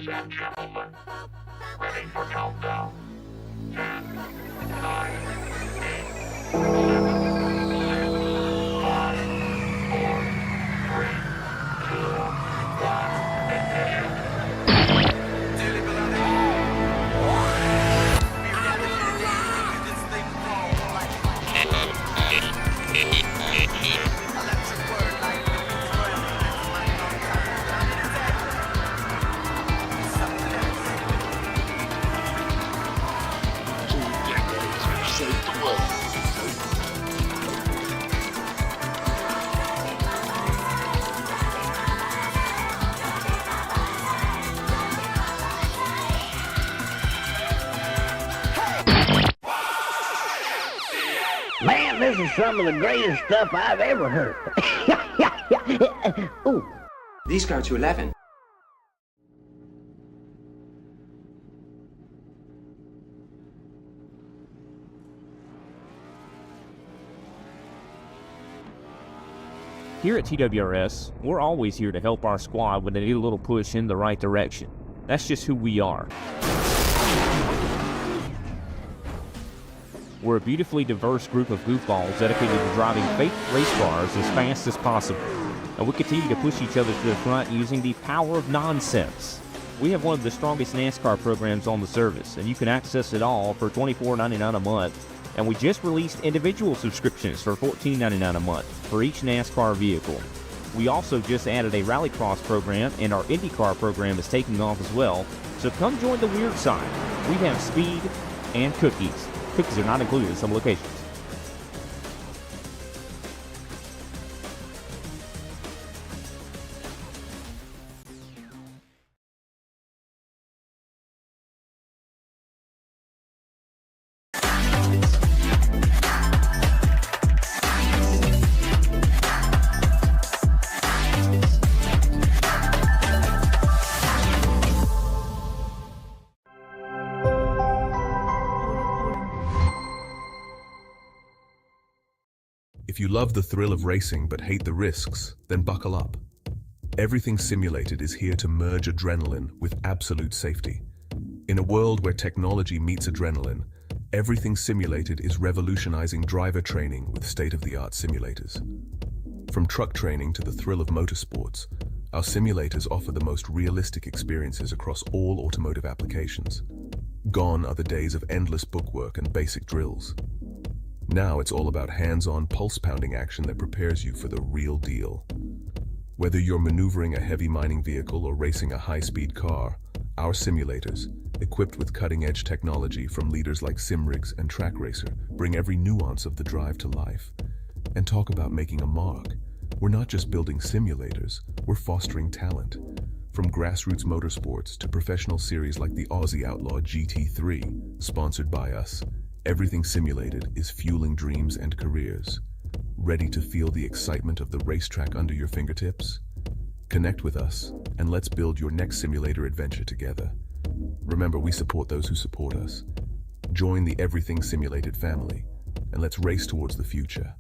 Ladies and gentlemen, ready for countdown. 10, 9, 8, 7, 6, 5, 4, 3, 2, 1, ignition. Man, this is some of the greatest stuff I've ever heard. Ooh. These go to 11. Here at TWRS, we're always here to help our squad when they need a little push in the right direction. That's just who we are. We're a beautifully diverse group of goofballs dedicated to driving fake race cars as fast as possible. And we continue to push each other to the front using the power of nonsense. We have one of the strongest NASCAR programs on the service, and you can access it all for $24.99 a month. And we just released individual subscriptions for $14.99 a month for each NASCAR vehicle. We also just added a Rallycross program, and our IndyCar program is taking off as well. So come join the weird side. We have speed and cookies. Cookies are not included in some locations. If you love the thrill of racing but hate the risks, then buckle up. Everything Simulated is here to merge adrenaline with absolute safety. In a world where technology meets adrenaline, Everything Simulated is revolutionizing driver training with state-of-the-art simulators. From truck training to the thrill of motorsports, our simulators offer the most realistic experiences across all automotive applications. Gone are the days of endless bookwork and basic drills. Now it's all about hands-on, pulse-pounding action that prepares you for the real deal. Whether you're maneuvering a heavy mining vehicle or racing a high-speed car, our simulators, equipped with cutting-edge technology from leaders like SimRigs and TrackRacer, bring every nuance of the drive to life. And talk about making a mark. We're not just building simulators, we're fostering talent. From grassroots motorsports to professional series like the Aussie Outlaw GT3, sponsored by us, Everything Simulated is fueling dreams and careers. Ready to feel the excitement of the racetrack under your fingertips? Connect with us, and let's build your next simulator adventure together. Remember, we support those who support us. Join the Everything Simulated family, and let's race towards the future.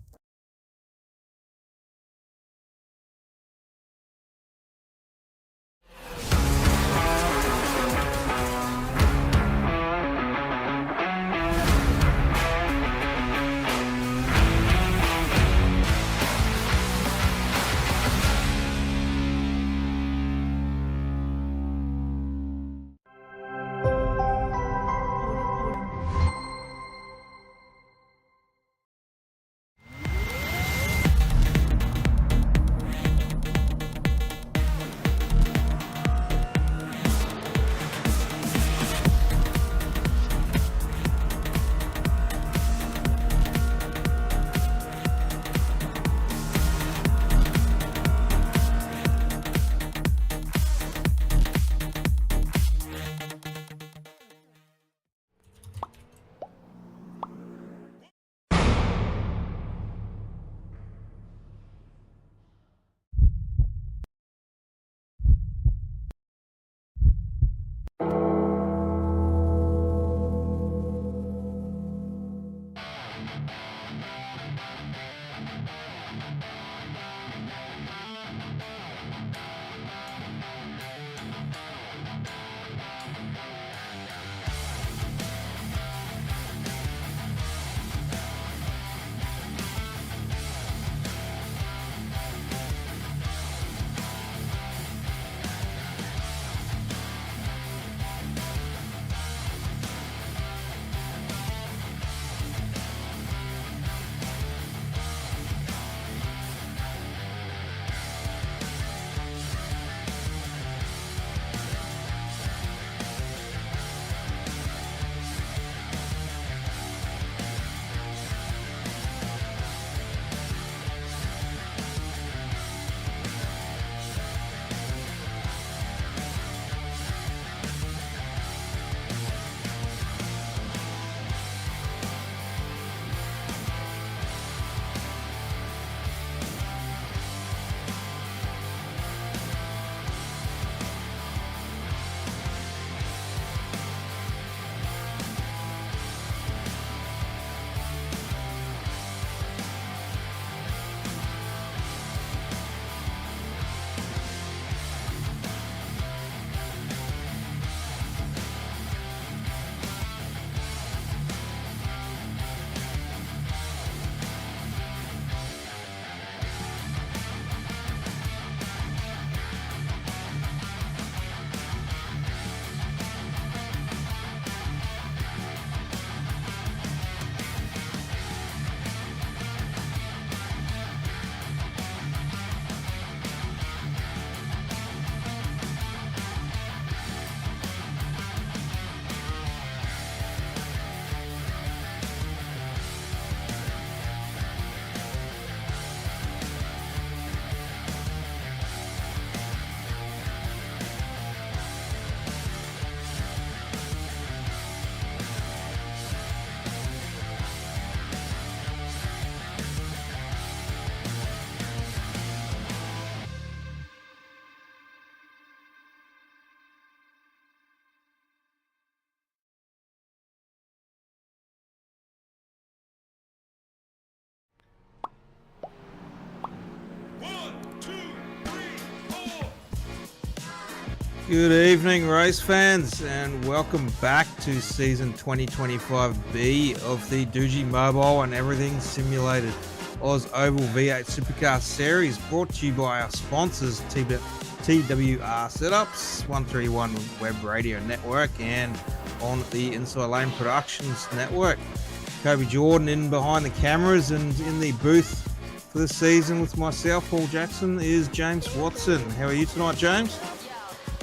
Good evening, race fans, and welcome back to season 2025B of the Doogie Mobile and Everything Simulated OzOVal V8 Supercar Series, brought to you by our sponsors, TWR Setups, 131 Web Radio Network, and on the Inside Lane Productions Network. Kobe Jordan in behind the cameras, and in the booth for this season with myself, Paul Jackson, is James Watson. How are you tonight, James?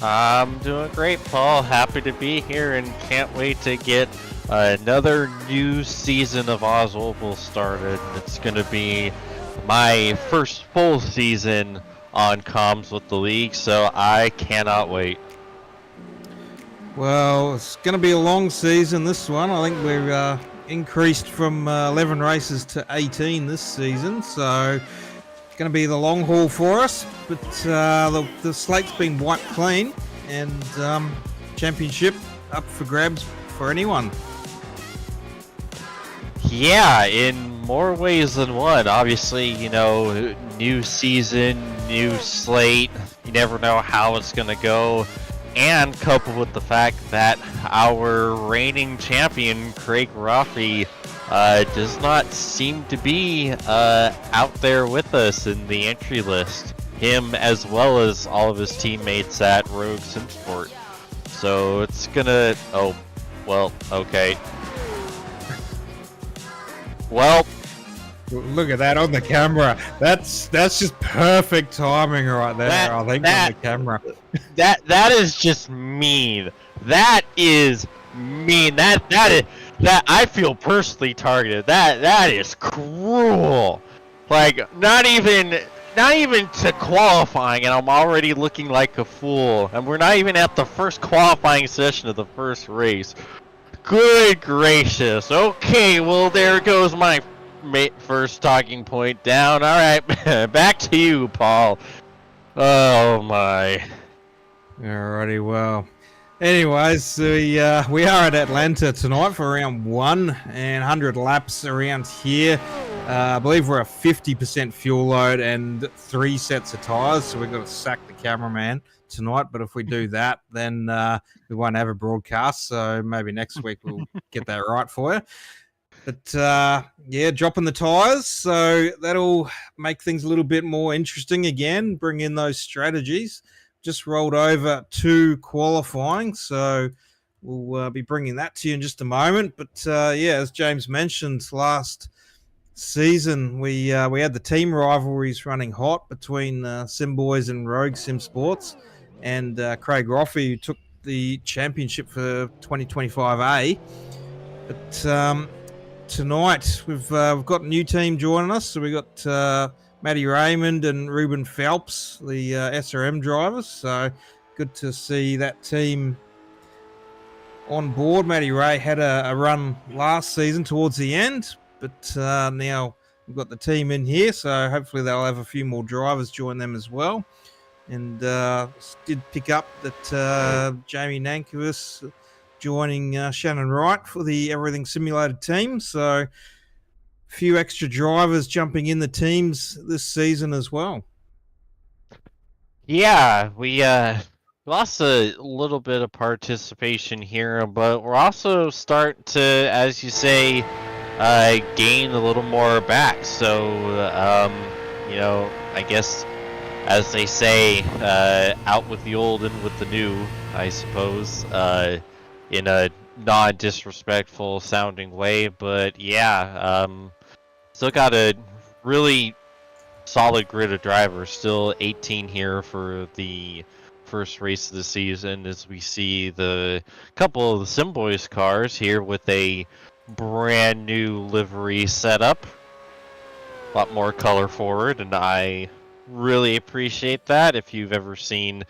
I'm doing great, Paul. Happy to be here and can't wait to get another new season of OzOVals started. It's going to be my first full season on comms with the league, so I cannot wait. Well, it's going to be a long season, this one. I think we're increased from 11 races to 18 this season, so it's going to be the long haul for us. But the slate's been wiped clean, and championship up for grabs for anyone. Yeah, in more ways than one. Obviously, you know, new season, new slate. You never know how it's going to go. And coupled with the fact that our reigning champion, Craig Roffey, does not seem to be out there with us in the entry list. Him as well as all of his teammates at Rogue Simsport. So it's gonna... Oh, well, okay. Well... Look at that on the camera. That's just perfect timing right there, I think, on the camera. That is just mean. That is mean. That I feel personally targeted. That is cruel. Like not even to qualifying, and I'm already looking like a fool. And we're not even at the first qualifying session of the first race. Good gracious. Okay, well there goes my first talking point down. All right, back to you, Paul. Oh my. Alrighty, well. Anyways, we are at Atlanta tonight for round 1 and 100 laps around here. I believe we're a 50% fuel load and 3 sets of tyres, so we've got to sack the cameraman tonight. But if we do that, then we won't have a broadcast, so maybe next week we'll get that right for you. But yeah, dropping the tyres, so that'll make things a little bit more interesting again, bring in those strategies. Just rolled over to qualifying, so we'll be bringing that to you in just a moment. But yeah, as James mentioned, last season we had the team rivalries running hot between Sim Boys and Rogue Sim Sports, and Craig Roffey, who took the championship for 2025A. But tonight we've got a new team joining us, so we got Matty Raymond and Ruben Phelps, the SRM drivers. So good to see that team on board. Matty Ray had a run last season towards the end, but now we've got the team in here, so hopefully they'll have a few more drivers join them as well. And did pick up that Jamie Nankervis joining Shannon Wright for the Everything Simulated team. So few extra drivers jumping in the teams this season as well. Yeah, we lost a little bit of participation here, but we're also starting to, as you say, gain a little more back. So, you know, I guess, as they say, out with the old and with the new, I suppose, in a non-disrespectful sounding way. But yeah, still got a really solid grid of drivers. Still 18 here for the first race of the season, as we see the couple of the Sim Boys cars here with a brand new livery setup. A lot more color forward, and I really appreciate that. If you've ever seen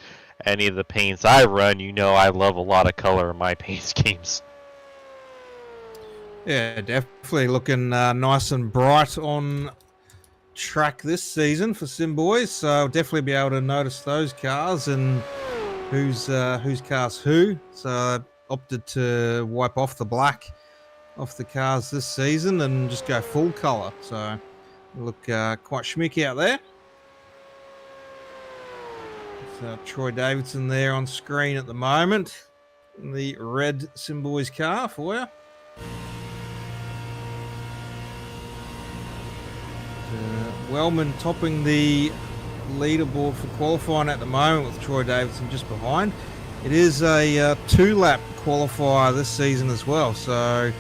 any of the paints I run, you know I love a lot of color in my paint schemes. Yeah, definitely looking nice and bright on track this season for Sim Boys. So I'll definitely be able to notice those cars and whose car's who. So I opted to wipe off the black off the cars this season and just go full color. So look quite schmicky out there. Troy Davidson there on screen at the moment. The red Simboys car for you. Wellman topping the leaderboard for qualifying at the moment with Troy Davidson just behind. It is a 2-lap qualifier this season as well, so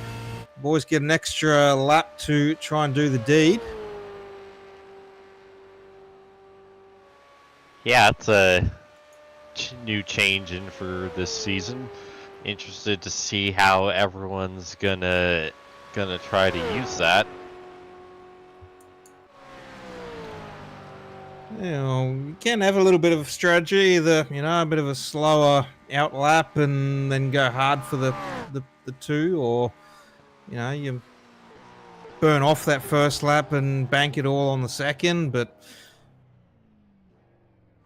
boys get an extra lap to try and do the deed. Yeah, it's a new change in for this season. Interested to see how everyone's gonna try to use that. You can have a little bit of a strategy, either a bit of a slower out lap and then go hard for the two, or you burn off that first lap and bank it all on the second. But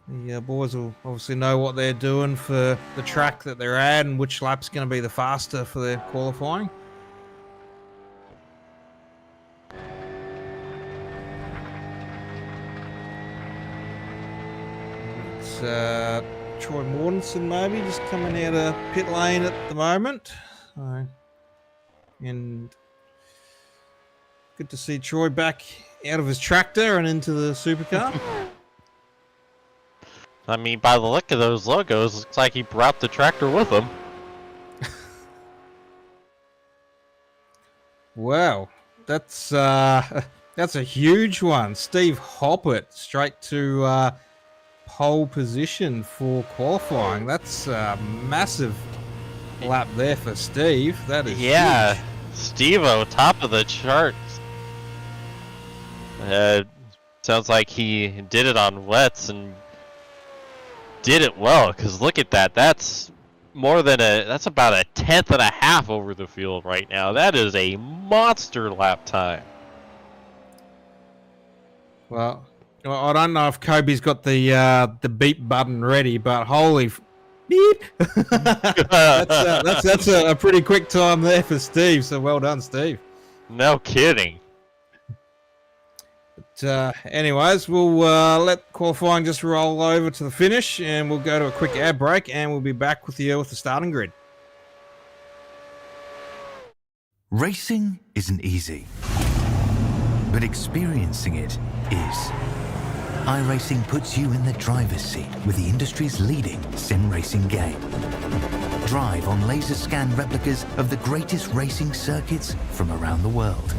the boys will obviously know what they're doing for the track that they're at and which lap's going to be the faster for their qualifying. It's Troy Mortensen maybe just coming out of pit lane at the moment. And good to see Troy back out of his tractor and into the supercar. I mean, by the look of those logos, looks like he brought the tractor with him. Wow, that's a huge one. Steve Hoppert straight to pole position for qualifying. That's a massive lap there for Steve. That is huge. Steve-O, top of the charts. Sounds like he did it on wets and did it well, because look at that. That's that's about a 10th and a half over the field right now. That is a monster lap time. Well, I don't know if Kobe's got the beep button ready, but holy beep! that's a pretty quick time there for Steve. So well done, Steve. No kidding. But anyways, we'll let qualifying just roll over to the finish, and we'll go to a quick ad break, and we'll be back with you with the starting grid. Racing isn't easy, but experiencing it is. iRacing puts you in the driver's seat with the industry's leading sim racing game. Drive on laser scan replicas of the greatest racing circuits from around the world.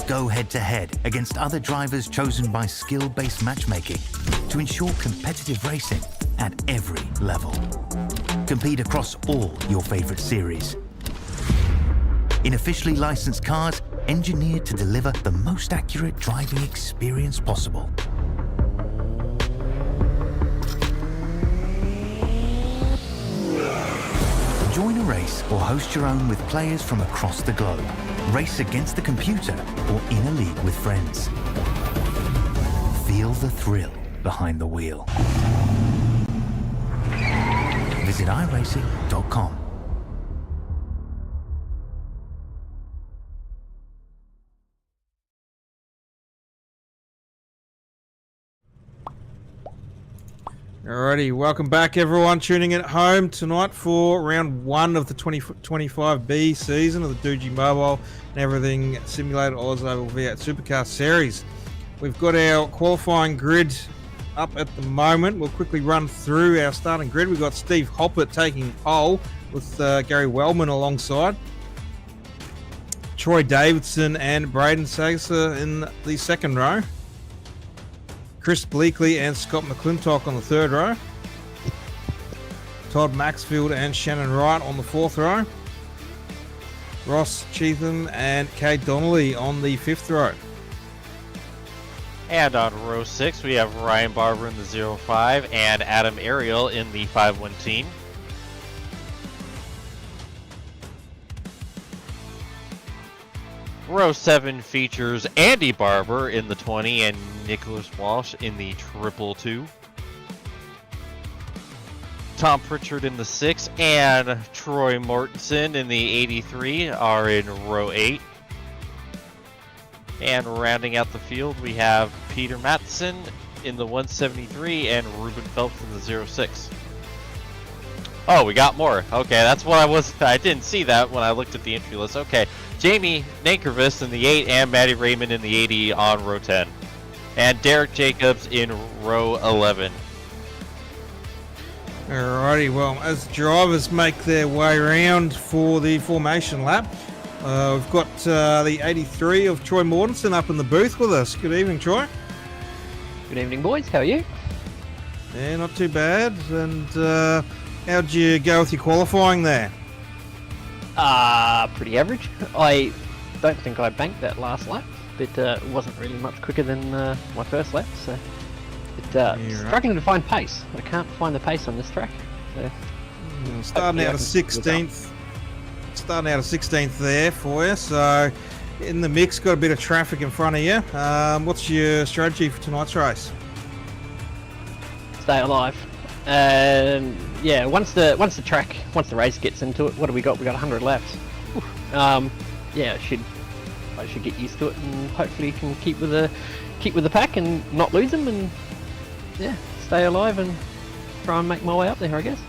Go head-to-head against other drivers chosen by skill-based matchmaking to ensure competitive racing at every level. Compete across all your favorite series. In officially licensed cars, engineered to deliver the most accurate driving experience possible. Join a race or host your own with players from across the globe. Race against the computer or in a league with friends. Feel the thrill behind the wheel. Visit iRacing.com. Alrighty, welcome back everyone tuning in at home tonight for round 1 of the 2025B season of the Doogie Mobile and Everything Simulated OzOVals V8 Supercar Series. We've got our qualifying grid up at the moment. We'll quickly run through our starting grid. We've got Steve Hoppert taking pole with Gary Wellman alongside. Troy Davidson and Braden Sager in the second row. Chris Bleakley and Scott McClintock on the third row. Todd Maxfield and Shannon Wright on the fourth row. Ross Cheatham and Kate Donnelly on the fifth row. And on row 6, we have Ryan Barber in the 05 and Adam Ariel in the 51 team. Row 7 features Andy Barber in the 20 and Nicholas Walsh in the 222. Tom Pritchard in the 6 and Troy Mortensen in the 83 are in row 8. And rounding out the field, we have Peter Matheson in the 173 and Ruben Phelps in the 06. Oh, we got more. Okay, that's what I didn't see that when I looked at the entry list. Okay, Jamie Nankervis in the 8 and Matty Raymond in the 80 on row 10. And Derek Jacobs in row 11. Alrighty, well, as drivers make their way around for the formation lap, we've got the 83 of Troy Mortensen up in the booth with us. Good evening, Troy. Good evening, boys. How are you? Yeah, not too bad. And how'd you go with your qualifying there? Pretty average. I don't think I banked that last lap, but it wasn't really much quicker than my first lap, so struggling to find pace. I can't find the pace on this track. So starting out of 16th. Starting out of 16th there for you, so in the mix, got a bit of traffic in front of you. What's your strategy for tonight's race? Stay alive. Yeah, once the race gets into it, what do we got? We got 100 laps. Yeah, I should get used to it, and hopefully can keep with the pack and not lose them, and yeah, stay alive and try and make my way up there, I guess.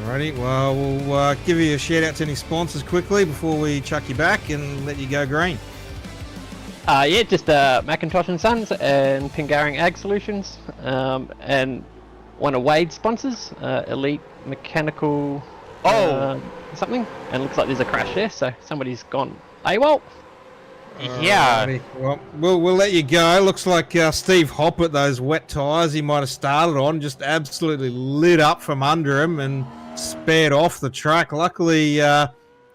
Alrighty, well, we'll give you a shout out to any sponsors quickly before we chuck you back and let you go green. Yeah, just Macintosh and Sons and Pingaring Ag Solutions, and one of Wade's sponsors, Elite Mechanical something, and it looks like there's a crash there, so somebody's gone AWOL. Yeah. Alrighty, well, we'll let you go. Looks like Steve Hoppett, those wet tyres he might have started on, just absolutely lit up from under him and sped off the track. Luckily,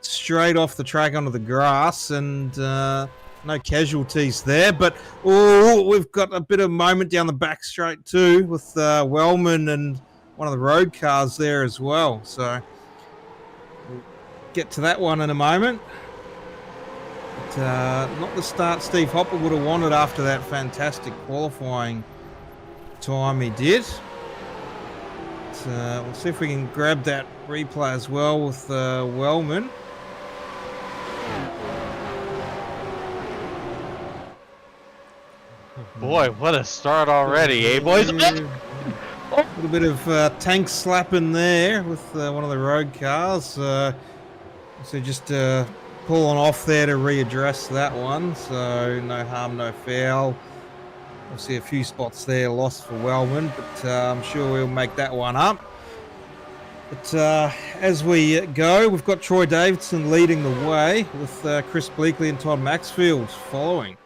straight off the track onto the grass, and no casualties there. But we've got a bit of moment down the back straight too, with Wellman and one of the road cars there as well. So we'll get to that one in a moment. But, not the start Steve Hoppett would have wanted after that fantastic qualifying time he did. But, we'll see if we can grab that replay as well with Wellman. Boy, what a start already, eh, boys? A little bit of tank slapping there with one of the road cars. So just pulling off there to readdress that one. So no harm, no foul. Obviously a few spots there lost for Wellman, but I'm sure we'll make that one up. But as we go, we've got Troy Davidson leading the way with Chris Bleakley and Todd Maxfield following.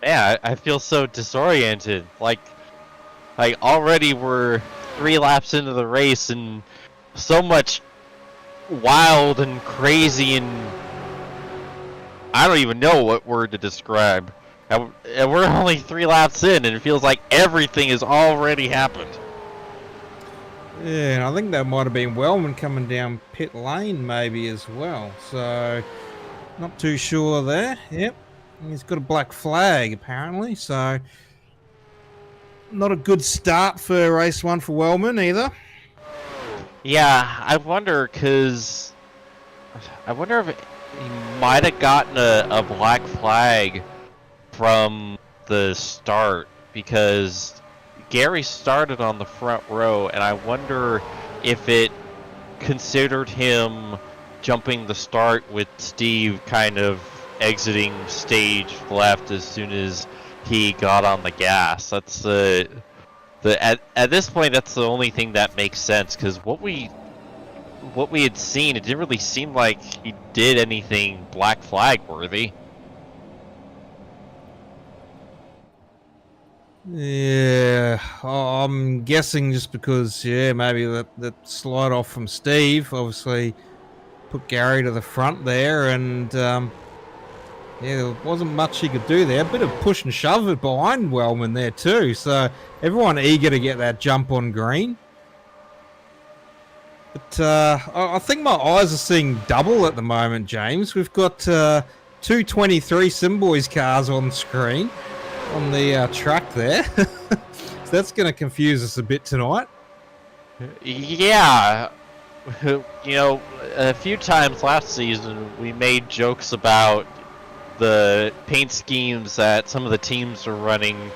Yeah, I feel so disoriented. Like already we're 3 laps into the race and so much wild and crazy, and I don't even know what word to describe. And we're only 3 laps in, and it feels like everything has already happened. Yeah, and I think that might have been Wellman coming down pit lane maybe as well. So not too sure there. Yep. He's got a black flag apparently, so not a good start for race 1 for Wellman either. Yeah, I wonder if he might have gotten a black flag from the start, because Gary started on the front row, and I wonder if it considered him jumping the start with Steve kind of exiting stage left as soon as he got on the gas. That's at this point, that's the only thing that makes sense, because what we had seen, it didn't really seem like he did anything black flag worthy. Yeah, I'm guessing just because, maybe that slide off from Steve obviously put Gary to the front there, and there wasn't much he could do there. A bit of push and shove it behind Wellman there too, so everyone eager to get that jump on green. But I think my eyes are seeing double at the moment, James. We've got 223 Simboys cars on screen on the track there. So that's going to confuse us a bit tonight. Yeah. You know, a few times last season we made jokes about the paint schemes that some of the teams are running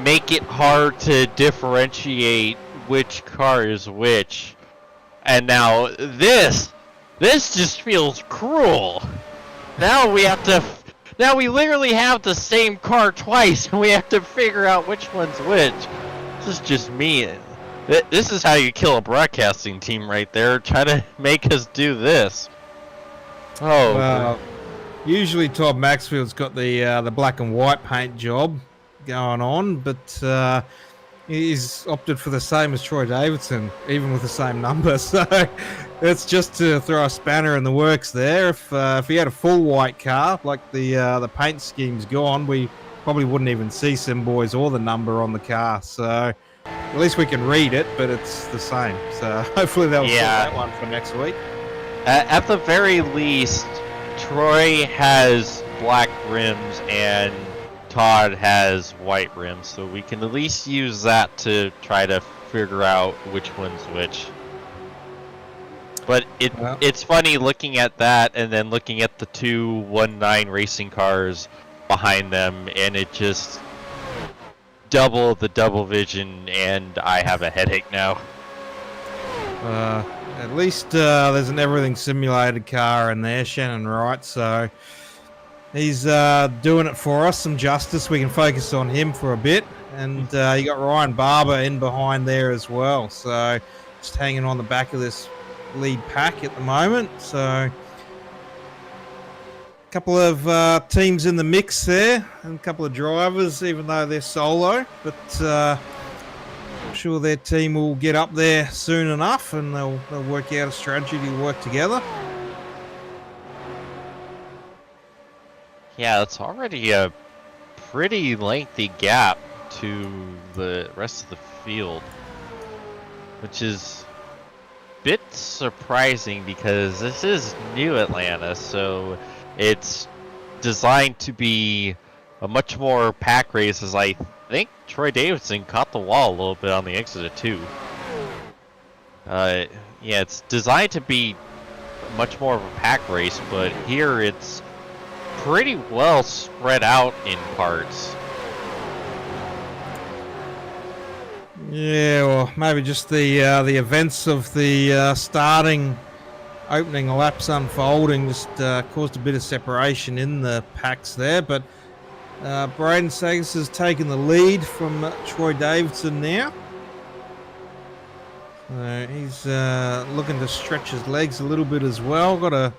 make it hard to differentiate which car is which. And now this just feels cruel. Now we literally have the same car twice, and we have to figure out which one's which. This is just me. This is how you kill a broadcasting team right there, trying to make us do this. Oh. Well, usually Todd Maxfield's got the black and white paint job going on, but he's opted for the same as Troy Davidson, even with the same number. So it's just to throw a spanner in the works there. If he had a full white car, like the paint scheme's gone, we probably wouldn't even see Sim Boys or the number on the car. So at least we can read it, but it's the same. So hopefully they'll sort that one for next week. At the very least, Troy has black rims and Todd has white rims, so we can at least use that to try to figure out which one's which. But it's funny looking at that and then looking at the 219 racing cars behind them, and it just double the double vision, and I have a headache now. At least there's an everything simulated car in there, Shannon Wright, so he's doing it for us, some justice. We can focus on him for a bit. And you got Ryan Barber in behind there as well, so just hanging on the back of this lead pack at the moment. So a couple of teams in the mix there, and a couple of drivers, even though they're solo, but I'm sure their team will get up there soon enough, and they'll work out a strategy to work together. Yeah, it's already a pretty lengthy gap to the rest of the field, which is a bit surprising because this is new Atlanta, so it's designed to be a much more pack race, as I think Troy Davidson caught the wall a little bit on the exit of 2. Yeah, it's designed to be much more of a pack race, but here it's pretty well spread out in parts. Yeah, well, maybe just the events of the starting opening laps unfolding just caused a bit of separation in the packs there, but Braden Sagas has taken the lead from Troy Davidson now. He's looking to stretch his legs a little bit as well. Got about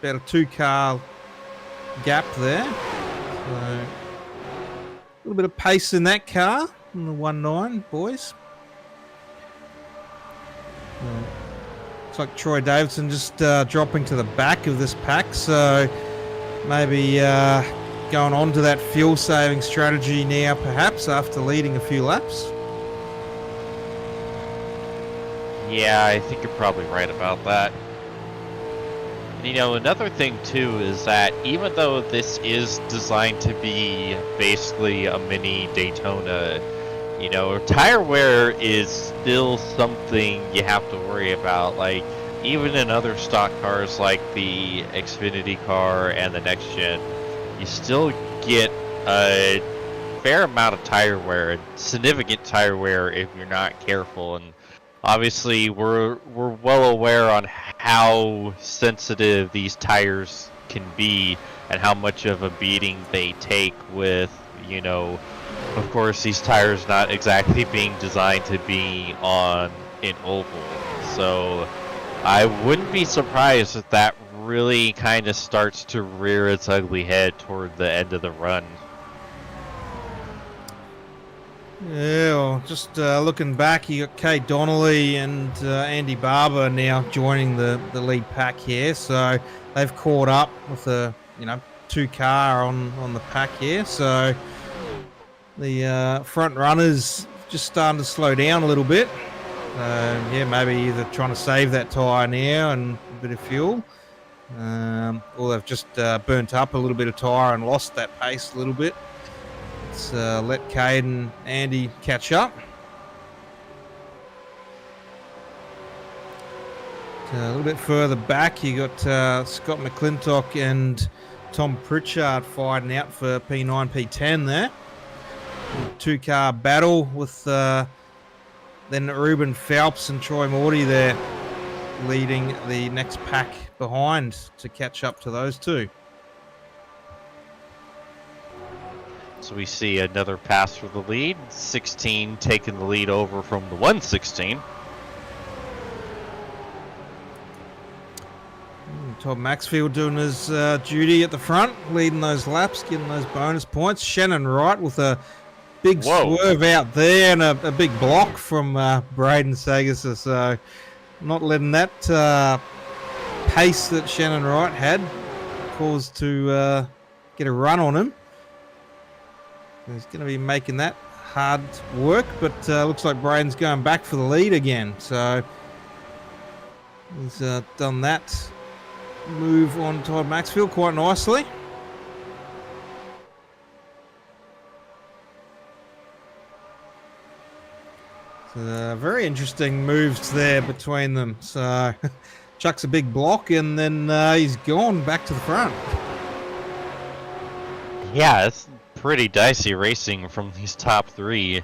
a 2-car gap there. So, a little bit of pace in that car, in the 1.9, boys. Looks like Troy Davidson just dropping to the back of this pack, so maybe going on to that fuel-saving strategy now, perhaps, after leading a few laps. Yeah, I think you're probably right about that. You know, another thing too is that even though this is designed to be basically a mini Daytona, you know, tire wear is still something you have to worry about. Like, even in other stock cars like the Xfinity car and the Next Gen, you still get a fair amount of tire wear, significant tire wear if you're not careful. And obviously, we're well aware on how sensitive these tires can be and how much of a beating they take with, you know, of course, these tires not exactly being designed to be on an oval. So I wouldn't be surprised if that really kind of starts to rear its ugly head toward the end of the run. Yeah, well, just looking back, you got Kate Donnelly and Andy Barber now joining the lead pack here, so they've caught up with the 2-car on the pack here. So the front runners just starting to slow down a little bit. Yeah, maybe either trying to save that tyre now and a bit of fuel, or they've just burnt up a little bit of tyre and lost that pace a little bit. Let's let Cade and Andy catch up. A little bit further back, you got Scott McClintock and Tom Pritchard fighting out for P9, P10 there. 2-car battle with then Ruben Phelps and Troy Morty there leading the next pack behind to catch up to those two. So we see another pass for the lead. 16 taking the lead over from the 116. Todd Maxfield doing his duty at the front, leading those laps, getting those bonus points. Shannon Wright with a big swerve out there and a big block from Braden Sagasa. So not letting that pace that Shannon Wright had cause to get a run on him. He's going to be making that hard work, but looks like Braden's going back for the lead again. So he's done that move on Todd Maxfield quite nicely. So, very interesting moves there between them. So chucks a big block and then he's gone back to the front. Yeah, it's pretty dicey racing from these top three.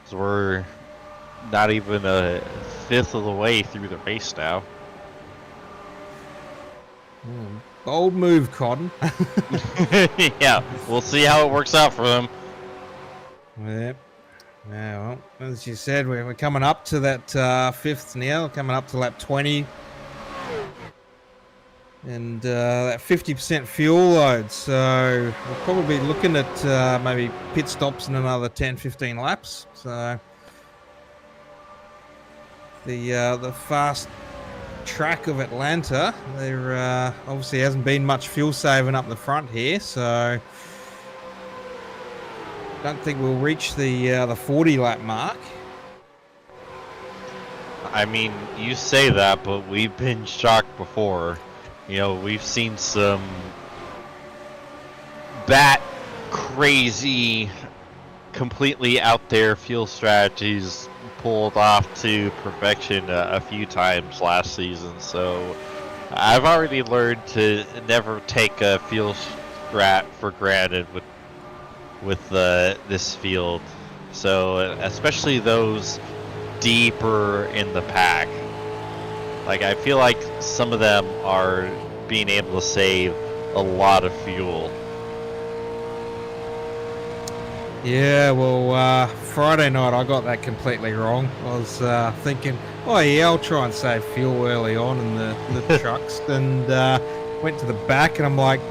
So we're not even a fifth of the way through the race now. Bold move, Cotton. Yeah, we'll see how it works out for them. Yeah. Yeah, well, as you said, we're coming up to that fifth now, coming up to lap 20. And that 50% fuel load. So we'll probably be looking at maybe pit stops in another 10, 15 laps. So the fast track of Atlanta, there obviously hasn't been much fuel saving up the front here, so don't think we'll reach the 40 lap mark. I mean, you say that, but we've been shocked before. You know, we've seen some bat crazy, completely out there fuel strategies pulled off to perfection a few times last season. So I've already learned to never take a fuel strat for granted with this field. So especially those deeper in the pack. Like, I feel like some of them are being able to save a lot of fuel. Yeah, well, Friday night I got that completely wrong. I was thinking, oh yeah, I'll try and save fuel early on in the trucks, and went to the back, and I'm like,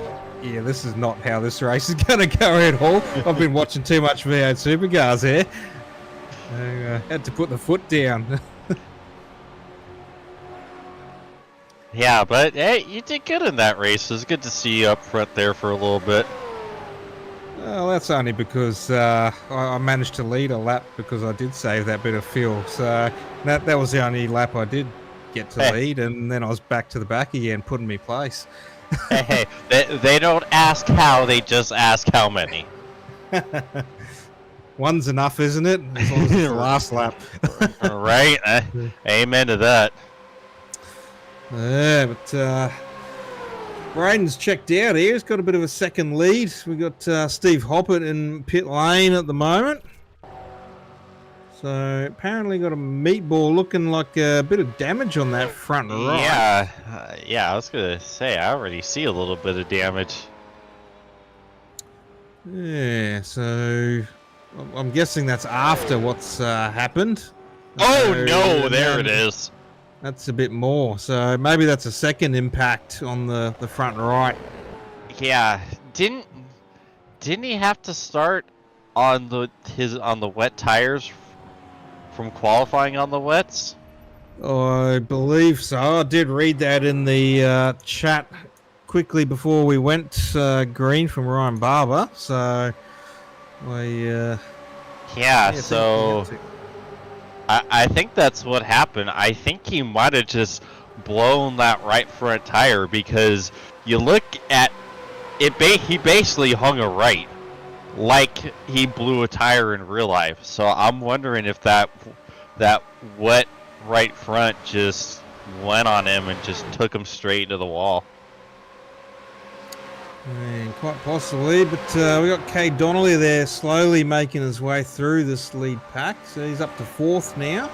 yeah, this is not how this race is going to go at all. I've been watching too much V8 Supercars here. I had to put the foot down. Yeah, but hey, you did good in that race. It was good to see you up front there for a little bit. Well, that's only because I managed to lead a lap because I did save that bit of fuel. So that was the only lap I did get to lead, and then I was back to the back again, putting me place. Hey, they don't ask how, they just ask how many. One's enough, isn't it? As long as it's the last lap. Right? Amen to that. Yeah, but Braden's checked out here. He's got a bit of a second lead. We got Steve Hoppert in pit lane at the moment. So apparently got a meatball looking like a bit of damage on that front right. Yeah, I was gonna say I already see a little bit of damage. Yeah, so I'm guessing that's after what's happened. Oh So, no, there it is. That's a bit more. So maybe that's a second impact on the front right. Yeah, didn't he have to start on the wet tires from qualifying on the wets? I believe so. I did read that in the chat quickly before we went green from Ryan Barber. So so I think that's what happened. I think he might have just blown that right front tire, because you look at it, he basically hung a right like he blew a tire in real life. So I'm wondering if that wet right front just went on him and just took him straight to the wall. And quite possibly, but we got Cade Donnelly there slowly making his way through this lead pack. So he's up to 4th now.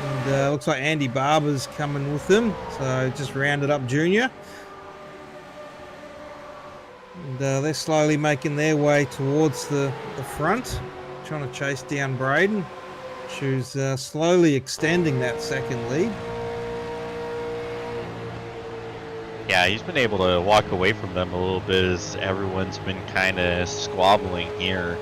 And looks like Andy Barber's coming with him. So just rounded up Junior. And they're slowly making their way towards the front, trying to chase down Braden, who's slowly extending that second lead. Yeah, he's been able to walk away from them a little bit as everyone's been kind of squabbling here.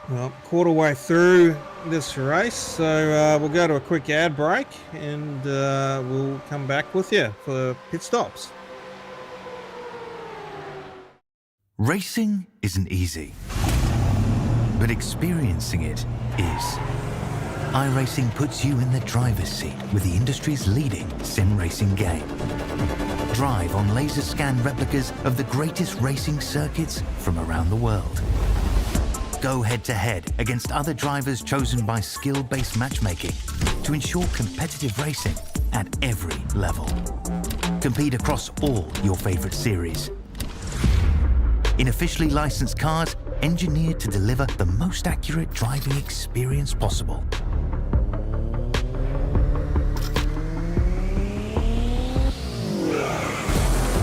Well, quarter way through this race, so we'll go to a quick ad break and we'll come back with you for pit stops. Racing isn't easy, but experiencing it is. iRacing puts you in the driver's seat with the industry's leading sim racing game. Drive on laser scan replicas of the greatest racing circuits from around the world. Go head-to-head against other drivers chosen by skill-based matchmaking to ensure competitive racing at every level. Compete across all your favorite series. In officially licensed cars, engineered to deliver the most accurate driving experience possible.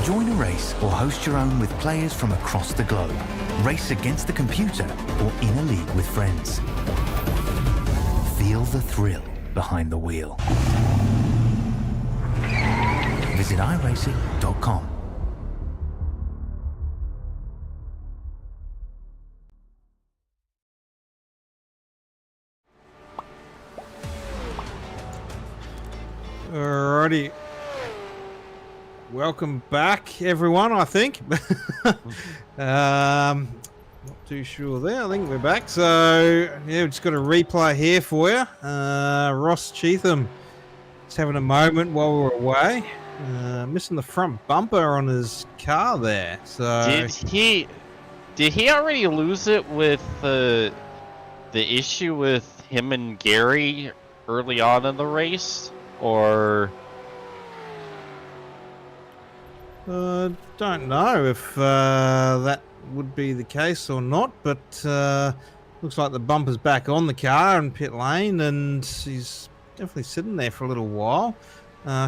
Join a race or host your own with players from across the globe. Race against the computer or in a league with friends. Feel the thrill behind the wheel. Visit iRacing.com. Alrighty. Welcome back, everyone, I think. Not too sure there. I think we're back. So, yeah, we've just got a replay here for you. Ross Cheatham just having a moment while we're away. Missing the front bumper on his car there. So Did he already lose it with the issue with him and Gary early on in the race? Or... don't know if that would be the case or not, but looks like the bumper's back on the car in pit lane, and he's definitely sitting there for a little while.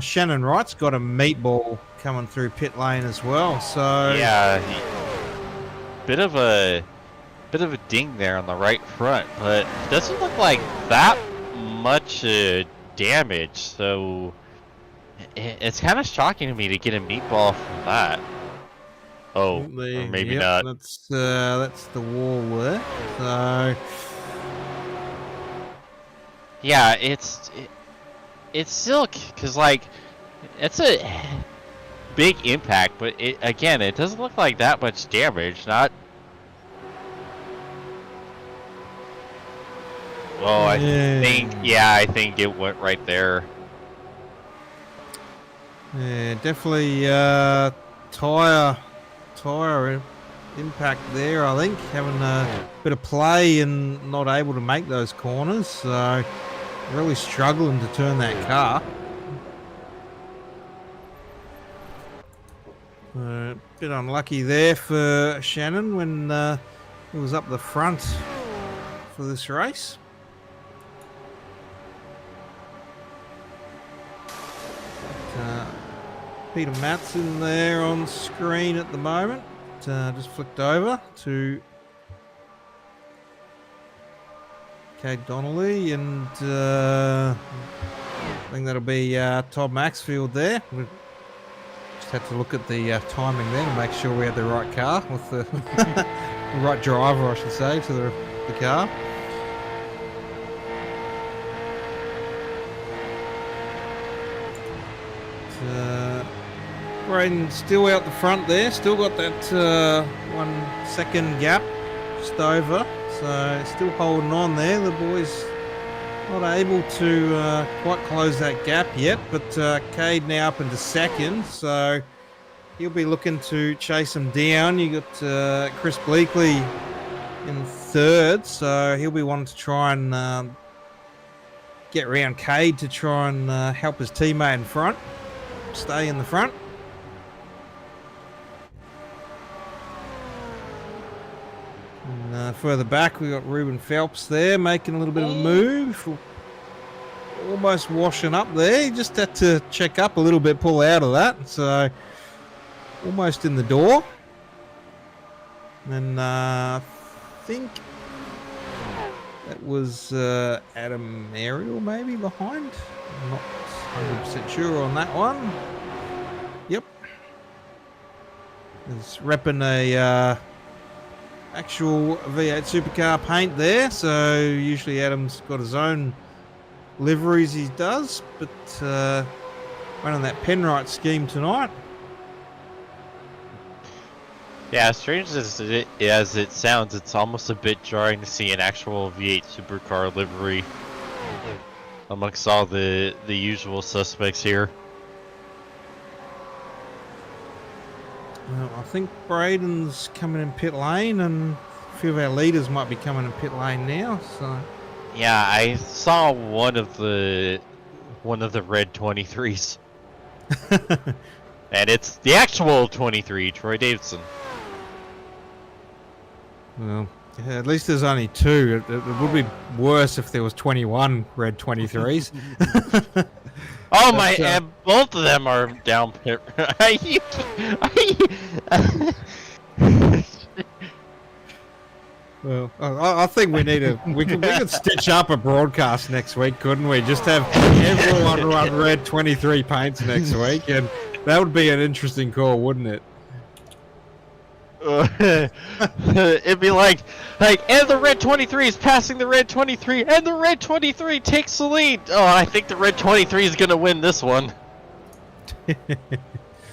Shannon Wright's got a meatball coming through pit lane as well, so yeah, bit of a ding there on the right front, but it doesn't look like that much damage, so it's kind of shocking to me to get a meatball from that. Oh, or maybe not. That's the wall there. So yeah, it's still, because like it's a big impact, but it doesn't look like that much damage. Not. Well, I think it went right there. Yeah, definitely tire impact there, I think. Having a bit of play and not able to make those corners. So really struggling to turn that car. Bit unlucky there for Shannon when he was up the front for this race. Peter Matson there on screen at the moment. Just flicked over to Cade Donnelly, and I think that'll be Todd Maxfield there. We just had to look at the timing there to make sure we had the right car with the, the right driver, I should say, to the car. Braden still out the front there, still got that 1 second gap just over, so still holding on there. The boys not able to quite close that gap yet, but Cade now up into second, so he'll be looking to chase him down. You got Chris Bleakley in third, so he'll be wanting to try and get round Cade to try and help his teammate in front. Stay in the front. And further back, we got Ruben Phelps there making a little bit of a move. Almost washing up there. He just had to check up a little bit, pull out of that. So almost in the door. And I think that was Adam Ariel maybe behind. I'm not 100% sure on that one. Yep. He's repping a actual V8 Supercar paint there. So usually Adam's got his own liveries he does, but running that Penrite scheme tonight. Yeah, as strange as it sounds, it's almost a bit jarring to see an actual V8 Supercar livery amongst all the usual suspects here. Well, I think Braden's coming in pit lane, and a few of our leaders might be coming in pit lane now. So yeah, I saw one of the red 23s, and it's the actual 23, Troy Davidson. well, yeah, at least there's only two. It would be worse if there was 21 red 23s. Oh my! And both of them are down pit. Well, I think we need we could stitch up a broadcast next week, couldn't we? Just have everyone run red 23 paints next week, and that would be an interesting call, wouldn't it? It'd be like, and the red 23 is passing the red 23, and the red 23 takes the lead. Oh, I think the red 23 is gonna win this one.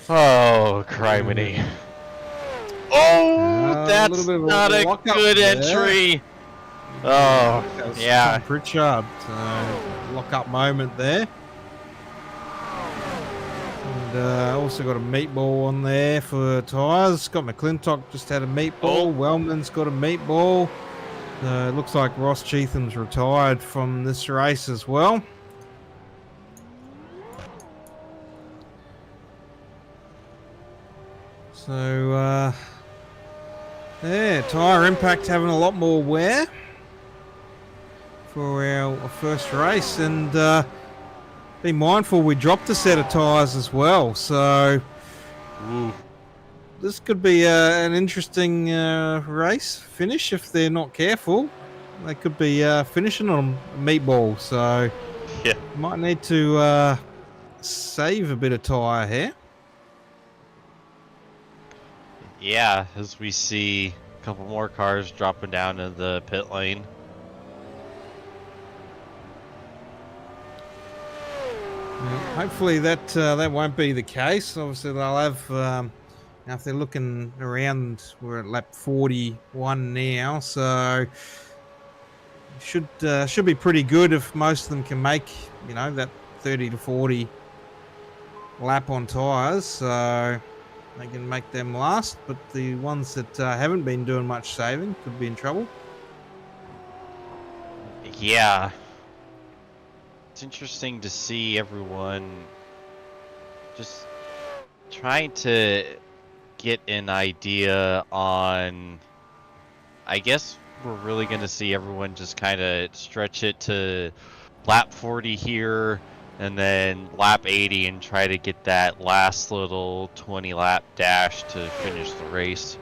Oh, criminy. Oh, that's not a good entry. Oh, yeah. Pritchard, lock-up moment there. And also got a meatball on there for tyres. Scott McClintock just had a meatball. Wellman's got a meatball. It looks like Ross Cheatham's retired from this race as well. So, yeah, tyre impact having a lot more wear for our first race, and be mindful we dropped a set of tyres as well, so this could be an interesting race finish if they're not careful. They could be finishing on a meatball, so yeah, might need to save a bit of tyre here. Yeah, as we see a couple more cars dropping down in the pit lane. Hopefully that won't be the case. Obviously they'll have, now if they're looking around, we're at lap 41 now, so should be pretty good if most of them can make, you know, that 30 to 40 lap on tyres, so they can make them last. But the ones that haven't been doing much saving could be in trouble. Yeah. It's interesting to see everyone just trying to get an idea on, I guess we're really going to see everyone just kind of stretch it to lap 40 here and then lap 80 and try to get that last little 20 lap dash to finish the race.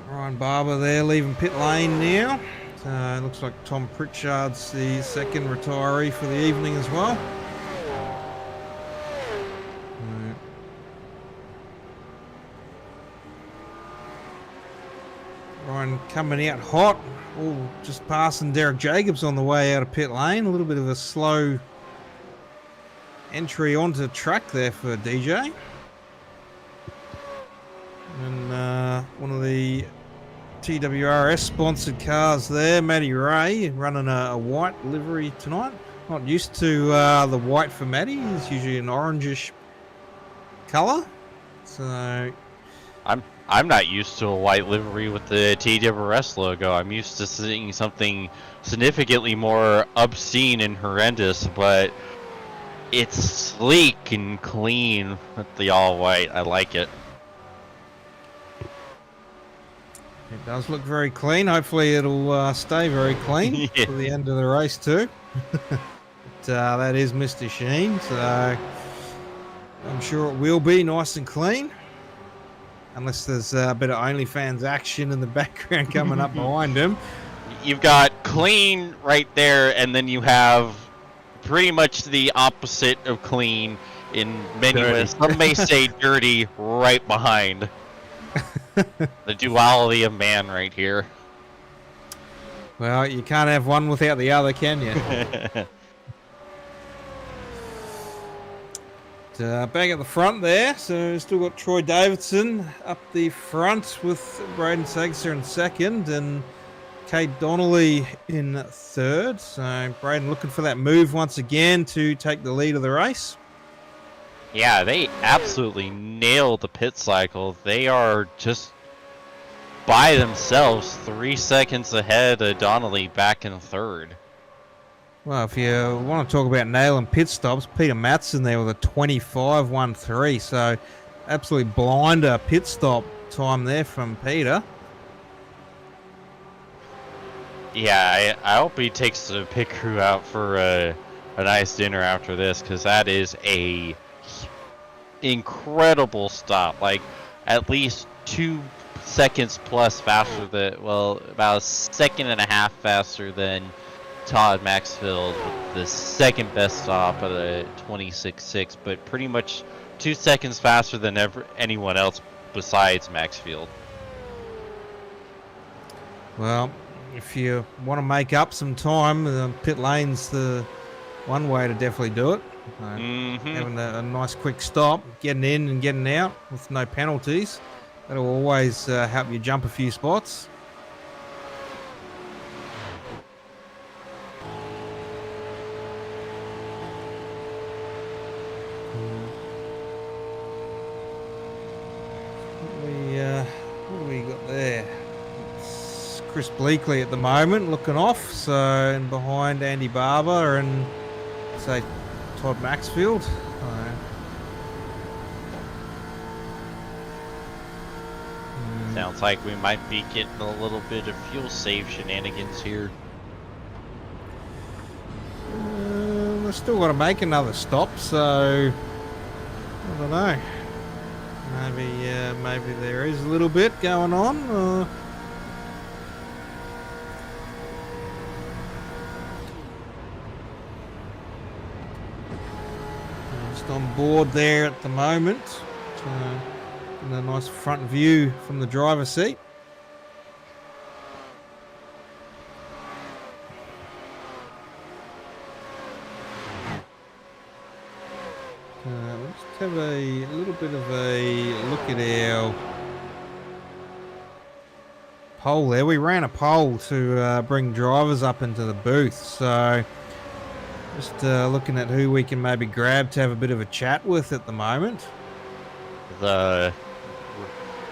Ryan Barber there leaving pit lane now. Looks like Tom Pritchard's the second retiree for the evening as well. Ryan coming out hot. Oh, just passing Derek Jacobs on the way out of pit lane. A little bit of a slow entry onto track there for DJ. And one of the TWRS sponsored cars there, Matty Ray, running a white livery tonight. Not used to the white for Matty. It's usually an orangish colour. So I'm not used to a white livery with the TWRS logo. I'm used to seeing something significantly more obscene and horrendous, but it's sleek and clean with the all white. I like it. It does look very clean. Hopefully it'll stay very clean Yeah. for the end of the race too. But, that is Mr. Sheen, so I'm sure it will be nice and clean. Unless there's a bit of OnlyFans action in the background coming up behind him. You've got clean right there, and then you have pretty much the opposite of clean in many ways. Some may say dirty right behind. The duality of man right here. Well, you can't have one without the other, can you? Back at the front there, so still got Troy Davidson up the front with Braden Sagster in second and Kate Donnelly in third. So Braden looking for that move once again to take the lead of the race. Yeah, they absolutely nailed the pit cycle. They are just by themselves 3 seconds ahead of Donnelly back in third. Well, if you want to talk about nailing pit stops, Peter Matson there with a 25.13. So absolutely blinder pit stop time there from Peter. Yeah, I hope he takes the pit crew out for a nice dinner after this, because that is a incredible stop. Like, at least 2 seconds plus faster than, well, about a second and a half faster than Todd Maxfield, with the second best stop at a 26.6, but pretty much 2 seconds faster than anyone else besides Maxfield. Well, if you want to make up some time, the pit lane's the one way to definitely do it. Having a nice quick stop, getting in and getting out with no penalties. That'll always help you jump a few spots. What do we got there? It's Chris Bleakley at the moment looking off, so and behind Andy Barber and say Todd Maxfield. Sounds like we might be getting a little bit of fuel save shenanigans here. We've still got to make another stop, so I don't know. Maybe there is a little bit going on. Just on board there at the moment. In a nice front view from the driver's seat. Let's have a little bit of a look at our poll there. We ran a poll to bring drivers up into the booth, so just looking at who we can maybe grab to have a bit of a chat with at the moment.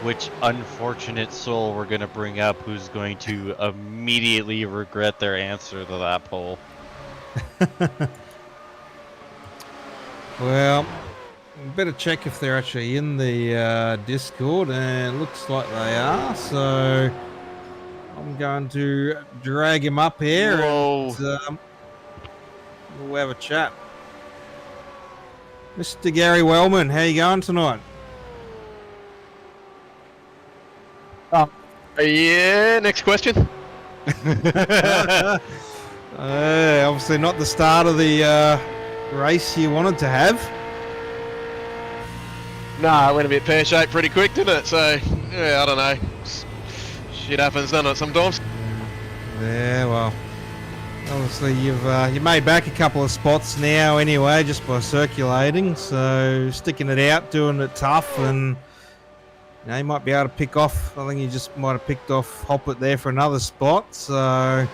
Which unfortunate soul we're going to bring up who's going to immediately regret their answer to that poll. Well, we better check if they're actually in the Discord, and it looks like they are, so I'm going to drag him up here. Whoa. And we'll have a chat. Mr. Gary Wellman, how you going tonight? Yeah, next question. Obviously not the start of the race you wanted to have. Nah, it went a bit pear-shaped pretty quick, didn't it? So, yeah, I don't know. Shit happens, doesn't it, sometimes? Yeah, well, obviously you've made back a couple of spots now anyway, just by circulating. So sticking it out, doing it tough, and you know, you might be able to pick off. I think you just might have picked off Hoppet there for another spot. So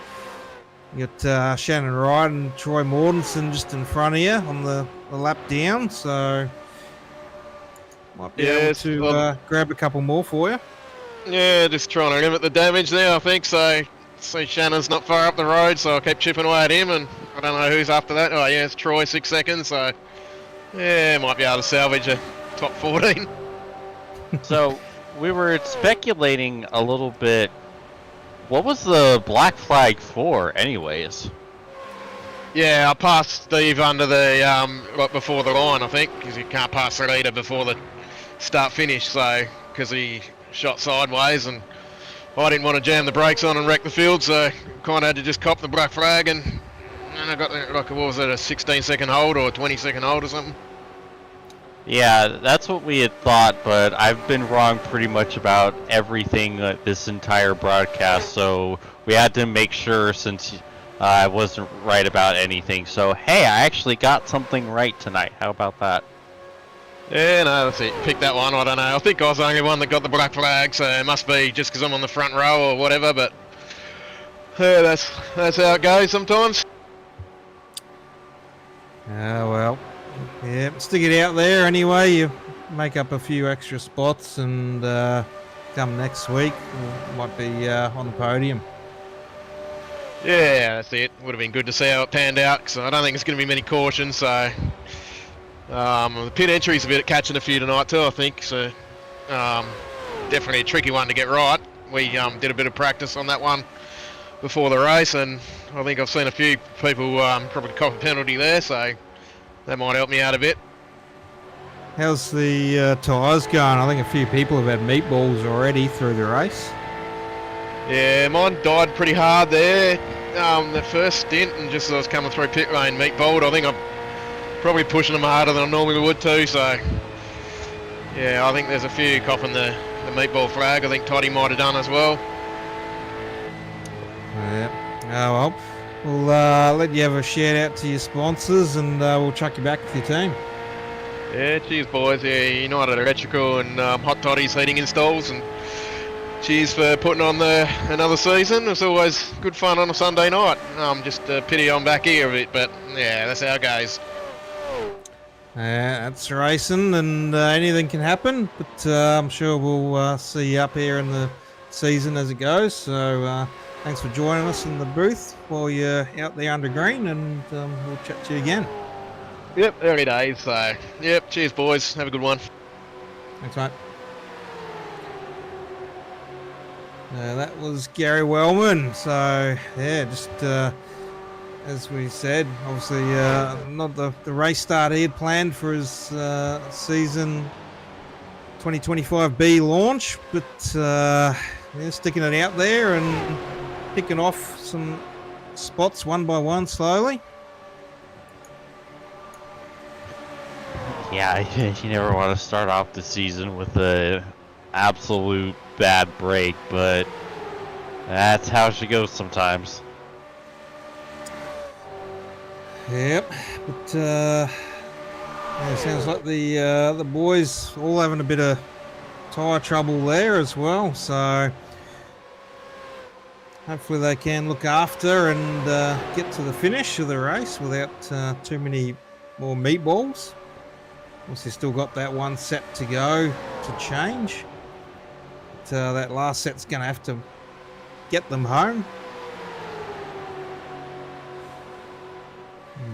you got Shannon Wright and Troy Mortensen just in front of you on the lap down. So Might be able to grab a couple more for you. Yeah, just trying to limit the damage there, I think. So, see Shannon's not far up the road, so I'll keep chipping away at him, and I don't know who's after that. Oh, yeah, it's Troy, 6 seconds, so yeah, might be able to salvage a top 14. So, we were speculating a little bit. What was the black flag for, anyways? Yeah, I passed Steve under the, right before the line, I think, because you can't pass the leader before the start-finish, so, because he shot sideways, and I didn't want to jam the brakes on and wreck the field, so kind of had to just cop the black flag, and I got, like, what was it, a 16-second hold or a 20-second hold or something? Yeah, that's what we had thought, but I've been wrong pretty much about everything this entire broadcast, so we had to make sure since I wasn't right about anything. So, hey, I actually got something right tonight. How about that? Yeah, no, that's it. Pick that one, I don't know. I think I was the only one that got the black flag, so it must be just because I'm on the front row or whatever, but yeah, that's how it goes sometimes. Well, yeah, stick it out there anyway. You make up a few extra spots, and come next week, we might be on the podium. Yeah, that's it. Would have been good to see how it panned out, because I don't think there's going to be many cautions, so the pit entry's a bit at catching a few tonight too, I think, so definitely a tricky one to get right. We did a bit of practice on that one before the race, and I think I've seen a few people probably cop a penalty there, so that might help me out a bit. How's the tyres going? I think a few people have had meatballs already through the race. Yeah, mine died pretty hard there, the first stint, and just as I was coming through pit lane, meatballed. I think I'm probably pushing them harder than I normally would too, so yeah, I think there's a few copping the meatball flag. I think Toddy might have done as well. Yeah. Oh well, we'll let you have a shout out to your sponsors, and we'll chuck you back with your team. Yeah, cheers boys. Yeah, United Electrical and Hot Toddy's heating installs, and cheers for putting on another season. It's always good fun on a Sunday night. Just a pity I'm back here a bit, but yeah, that's how it goes. That's racing, and anything can happen, but I'm sure we'll see you up here in the season as it goes. So thanks for joining us in the booth while you're out there under green, and we'll chat to you again. Yep, early days. So yep, cheers boys. Have a good one. Thanks, mate. That was Gary Wellman. So yeah, just as we said, obviously not the race start he had planned for his season 2025B launch, but yeah, sticking it out there and picking off some spots one by one slowly. Yeah, you never want to start off the season with a absolute bad break, but that's how she goes sometimes. Yep, but yeah, it sounds like the boys all having a bit of tyre trouble there as well, so hopefully they can look after and get to the finish of the race without too many more meatballs. Obviously still got that one set to go to change, but that last set's going to have to get them home.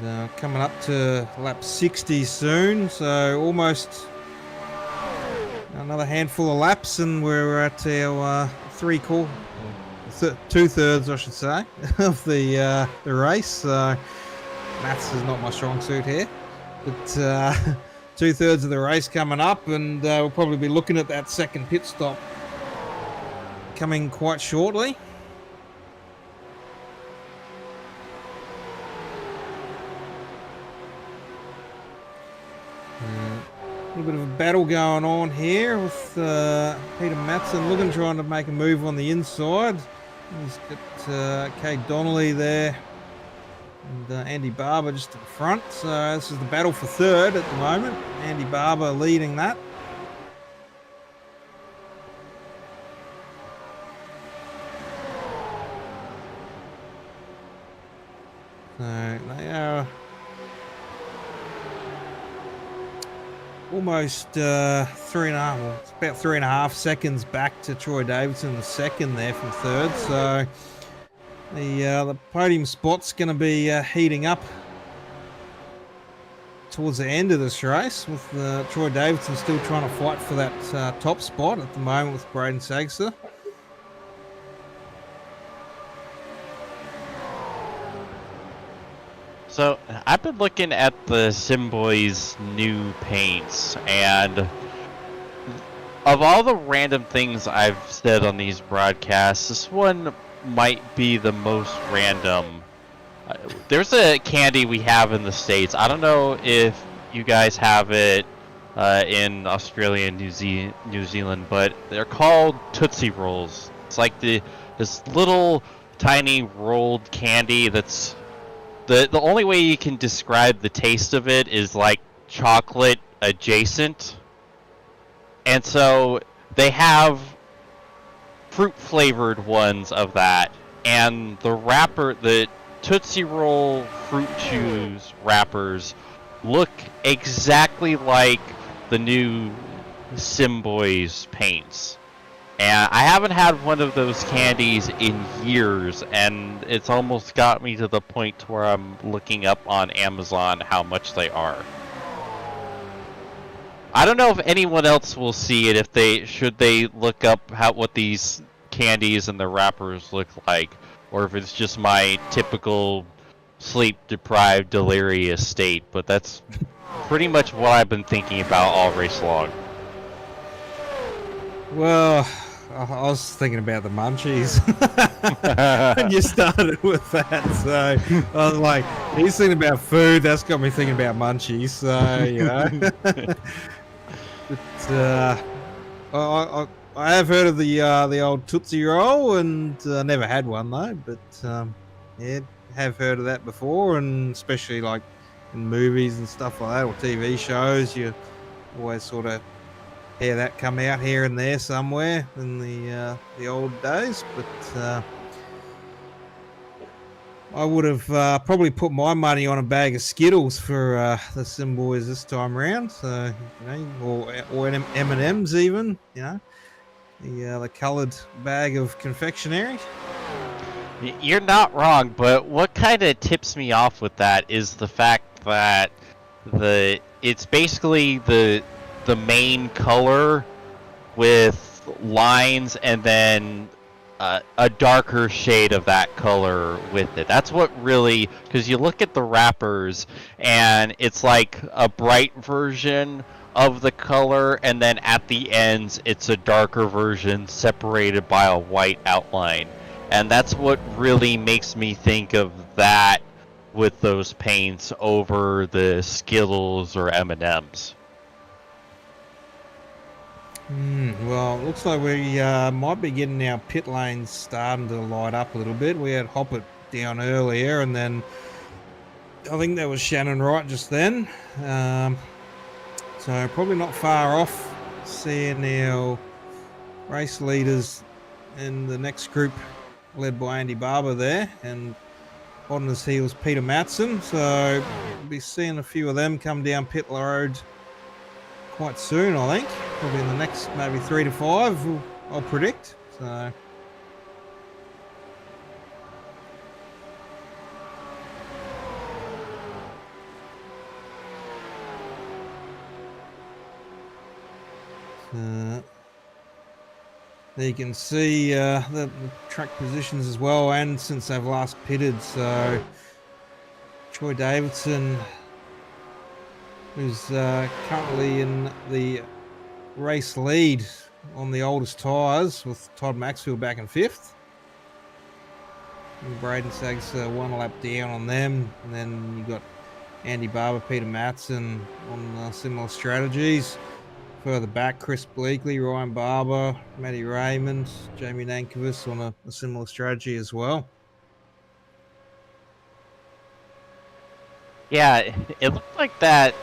And coming up to lap 60 soon, so almost another handful of laps, and we're at our 2/3, I should say, of the race. So maths is not my strong suit here, but 2/3 of the race coming up, and we'll probably be looking at that second pit stop coming quite shortly. A little bit of a battle going on here with Peter Matson looking, trying to make a move on the inside. He's got Kate Donnelly there and Andy Barber just in front. So this is the battle for third at the moment. Andy Barber leading that. So they are almost 3.5, well, it's about 3.5 seconds back to Troy Davidson, the second there from third. So the podium spot's going to be heating up towards the end of this race, with Troy Davidson still trying to fight for that top spot at the moment with Braden Sagster. So I've been looking at the Simboy's new paints, and of all the random things I've said on these broadcasts, this one might be the most random. There's a candy we have in the States. I don't know if you guys have it in Australia and New Zealand, but they're called Tootsie Rolls. It's like this little tiny rolled candy that's the only way you can describe the taste of it is like chocolate adjacent. And so they have fruit flavored ones of that, and the Tootsie Roll Fruit Chews wrappers look exactly like the new Simboy's paints. And I haven't had one of those candies in years, and it's almost got me to the point to where I'm looking up on Amazon how much they are. I don't know if anyone else will see it should they look up what these candies and the wrappers look like, or if it's just my typical sleep-deprived, delirious state, but that's pretty much what I've been thinking about all race long. Well, I was thinking about the munchies when you started with that, so I was like, he's thinking about food, that's got me thinking about munchies, so, you know. But, I have heard of the old Tootsie Roll, and never had one though, but yeah, have heard of that before, and especially like in movies and stuff like that, or TV shows, you always sort of hear that come out here and there somewhere in the old days. But I would have probably put my money on a bag of Skittles for the Simboys this time around. So, you know, or M&Ms even, you know, the coloured bag of confectionery. You're not wrong, but what kind of tips me off with that is the fact that it's basically the main color with lines and then a darker shade of that color with it. That's what really, because you look at the wrappers and it's like a bright version of the color, and then at the ends it's a darker version separated by a white outline, and that's what really makes me think of that with those paints over the Skittles or M&Ms. Well, it looks like we might be getting our pit lanes starting to light up a little bit. We had Hoppert down earlier, and then I think that was Shannon Wright just then. So probably not far off seeing our race leaders in the next group led by Andy Barber there, and on his heels Peter Matson. So we'll be seeing a few of them come down pit road quite soon, I think. Probably in the next maybe 3 to 5, I'll predict. So there you can see the track positions as well, and since they've last pitted. So Troy Davidson, who's currently in the race lead on the oldest tyres, with Todd Maxfield back in 5th. And Braden Saggs one lap down on them, and then you got Andy Barber, Peter Matson on similar strategies. Further back, Chris Bleakley, Ryan Barber, Matty Raymond, Jamie Nankovich on a similar strategy as well. Yeah, it looked like that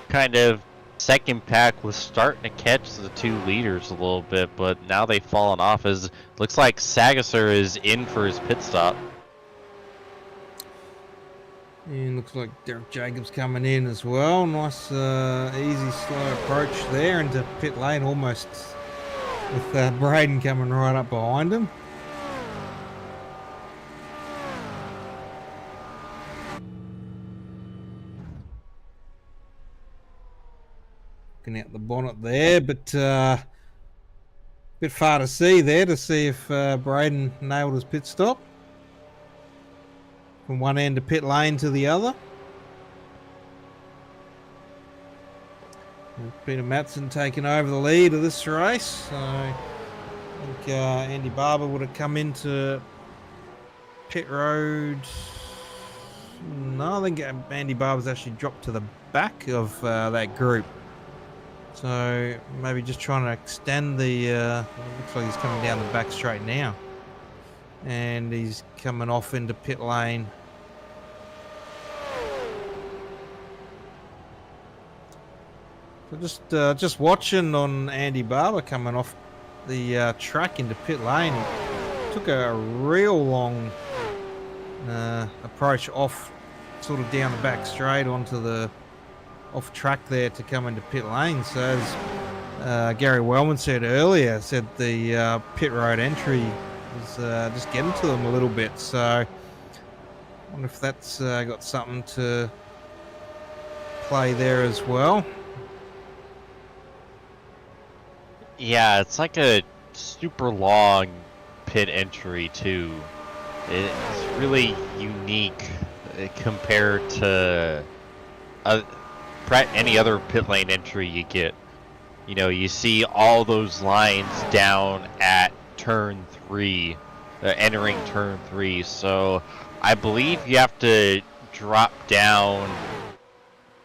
kind of second pack was starting to catch the two leaders a little bit, but now they've fallen off. As looks like Sagasser is in for his pit stop. And looks like Derek Jacobs coming in as well. Nice, easy, slow approach there into pit lane, almost with Braden coming right up behind him. Looking out the bonnet there, but bit far to see there to see if Braden nailed his pit stop. From one end of pit lane to the other. And Peter Matson taking over the lead of this race. So I think Andy Barber would have come into pit road. No, I think Andy Barber's actually dropped to the back of that group. So maybe just trying to extend the, looks like he's coming down the back straight now. And he's coming off into pit lane. So just watching on Andy Barber coming off the track into pit lane. He took a real long approach off, sort of down the back straight onto the off track there to come into pit lane. So as Gary Wellman said earlier, said the pit road entry was just getting to them a little bit. So I wonder if that's got something to play there as well. Yeah, it's like a super long pit entry too. It's really unique compared to any other pit lane entry you get. You know, you see all those lines down at turn 3, entering turn 3. So I believe you have to drop down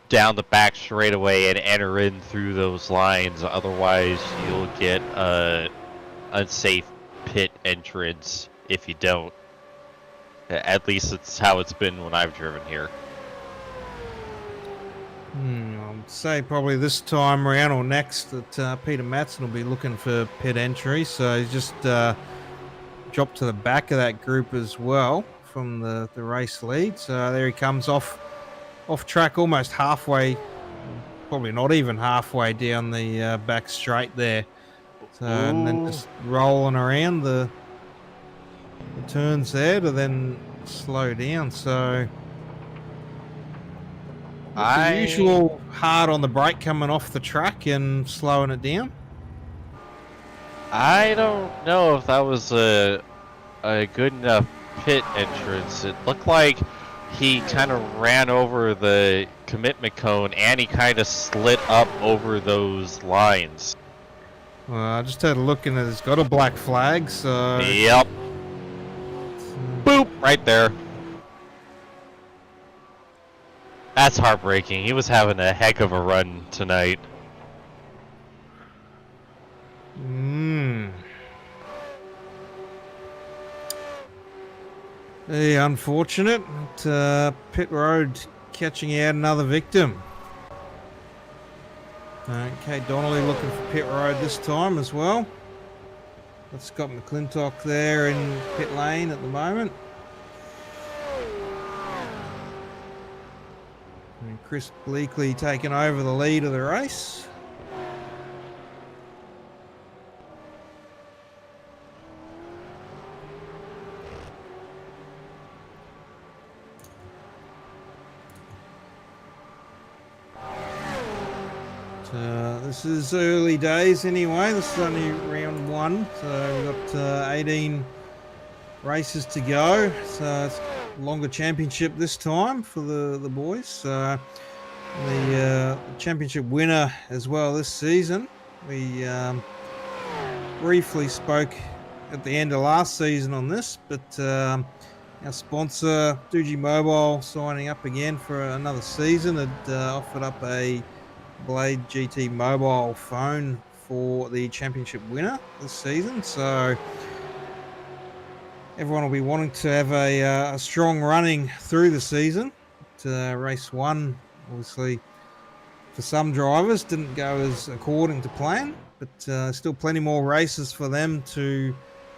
the back straightaway and enter in through those lines. Otherwise, you'll get a unsafe pit entrance if you don't. At least it's how it's been when I've driven here. I'd say probably this time around or next that Peter Matson will be looking for pit entry. So he's just dropped to the back of that group as well from the race lead. So there he comes off track, almost halfway, probably not even halfway down the back straight there. So, and then just rolling around the turns there to then slow down. So the usual hard on the brake coming off the track and slowing it down. I don't know if that was a good enough pit entrance. It looked like he kind of ran over the commitment cone and he kind of slid up over those lines. Well, I just had a look and it's got a black flag, so... Yep. Boop! Right there. That's heartbreaking. He was having a heck of a run tonight. Unfortunate. Pit road catching out another victim. Okay, Donnelly looking for pit road this time as well. Got Scott McClintock there in pit lane at the moment. And Chris Bleakley taking over the lead of the race. This is early days anyway. This is only round 1, so we've got 18 races to go. So it's a longer championship this time for the boys. The championship winner as well this season. We briefly spoke at the end of last season on this, but our sponsor, Doogie Mobile, signing up again for another season, had offered up a Blade GT mobile phone for the championship winner this season. So everyone will be wanting to have a strong running through the season. But, race 1, obviously, for some drivers, didn't go as according to plan, but still plenty more races for them to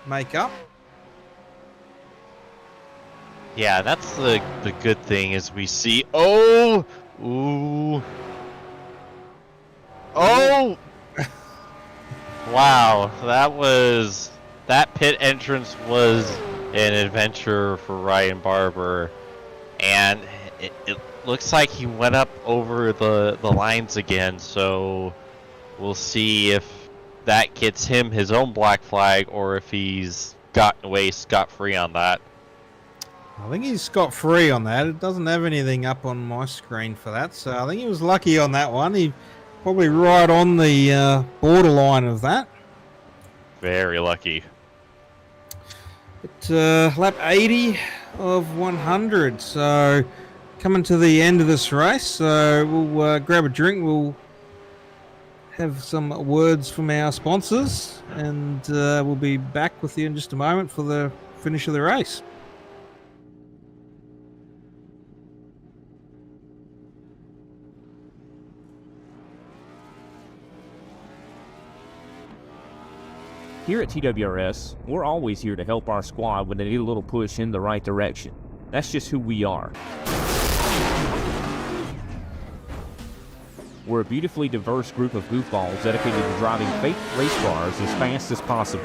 make up. Yeah, that's the good thing is we see. Oh, ooh, oh, wow, that pit entrance was an adventure for Ryan Barber, and it looks like he went up over the lines again. So we'll see if that gets him his own black flag or if he's gotten away scot-free on that. I think he's scot-free on that. It doesn't have anything up on my screen for that, so I think he was lucky on that one. He probably right on the borderline of that. Very lucky. But lap 80 of 100, so coming to the end of this race. So we'll grab a drink. We'll have some words from our sponsors, and we'll be back with you in just a moment for the finish of the race. Here at TWRS, we're always here to help our squad when they need a little push in the right direction. That's just who we are. We're a beautifully diverse group of goofballs dedicated to driving fake race cars as fast as possible.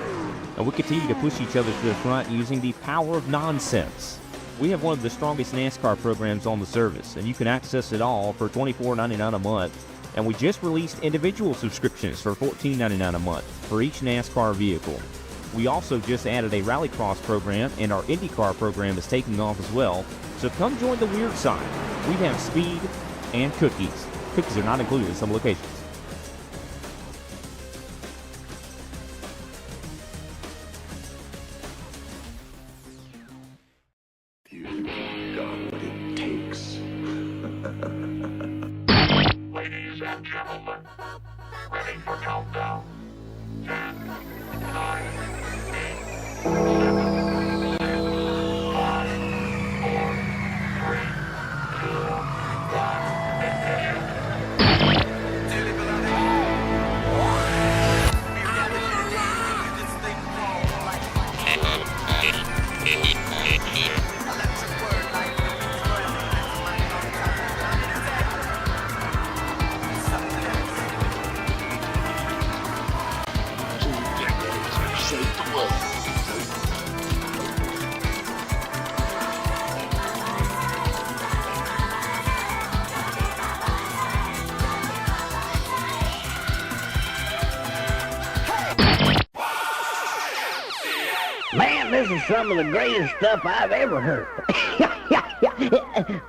And we continue to push each other to the front using the power of nonsense. We have one of the strongest NASCAR programs on the service, and you can access it all for $24.99 a month. And we just released individual subscriptions for $14.99 a month for each NASCAR vehicle. We also just added a Rallycross program, and our IndyCar program is taking off as well. So come join the weird side. We have speed and cookies. Cookies are not included in some locations. You've got what it takes. Ladies and gentlemen, ready for countdown. 10, 9, 8, 7, 6, 5, 4, 3, 2, 1, ignition. Man, this is some of the greatest stuff I've ever heard.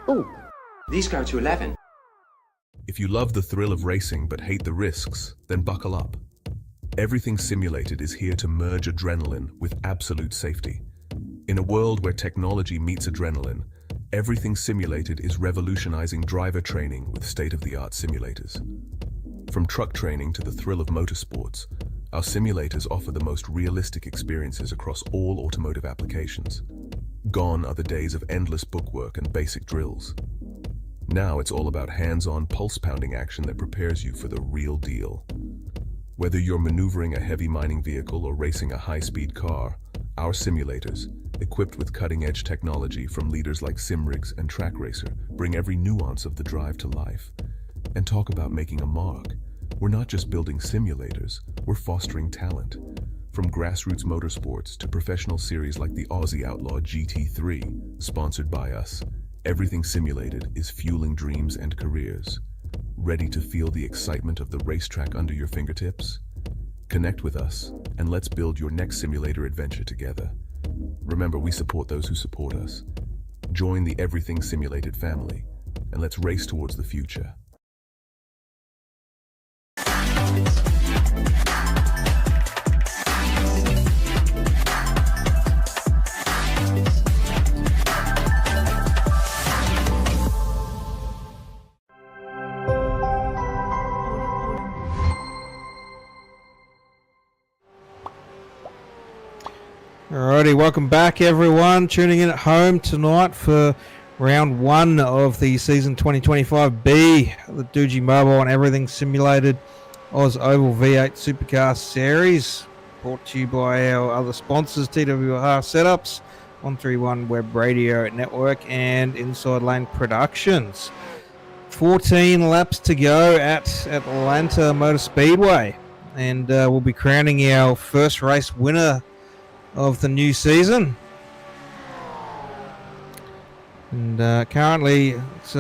Ooh. These go to 11. If you love the thrill of racing but hate the risks, then buckle up. Everything Simulated is here to merge adrenaline with absolute safety. In a world where technology meets adrenaline, Everything Simulated is revolutionizing driver training with state-of-the-art simulators. From truck training to the thrill of motorsports, our simulators offer the most realistic experiences across all automotive applications. Gone are the days of endless bookwork and basic drills. Now it's all about hands-on, pulse-pounding action that prepares you for the real deal. Whether you're maneuvering a heavy mining vehicle or racing a high-speed car, our simulators, equipped with cutting-edge technology from leaders like SimRigs and TrackRacer, bring every nuance of the drive to life. And talk about making a mark. We're not just building simulators, we're fostering talent. From grassroots motorsports to professional series like the Aussie Outlaw GT3, sponsored by us, Everything Simulated is fueling dreams and careers. Ready to feel the excitement of the racetrack under your fingertips? Connect with us, and let's build your next simulator adventure together. Remember, we support those who support us. Join the Everything Simulated family, and let's race towards the future. Alrighty, welcome back everyone, tuning in at home tonight for round one of the season 2025B, the Doogie Mobile and Everything Simulated OzOVals V8 Supercar Series, brought to you by our other sponsors, TWR Setups, 131 Web Radio Network and Inside Lane Productions. 14 laps to go at Atlanta Motor Speedway, and we'll be crowning our first race winner of the new season. And currently it's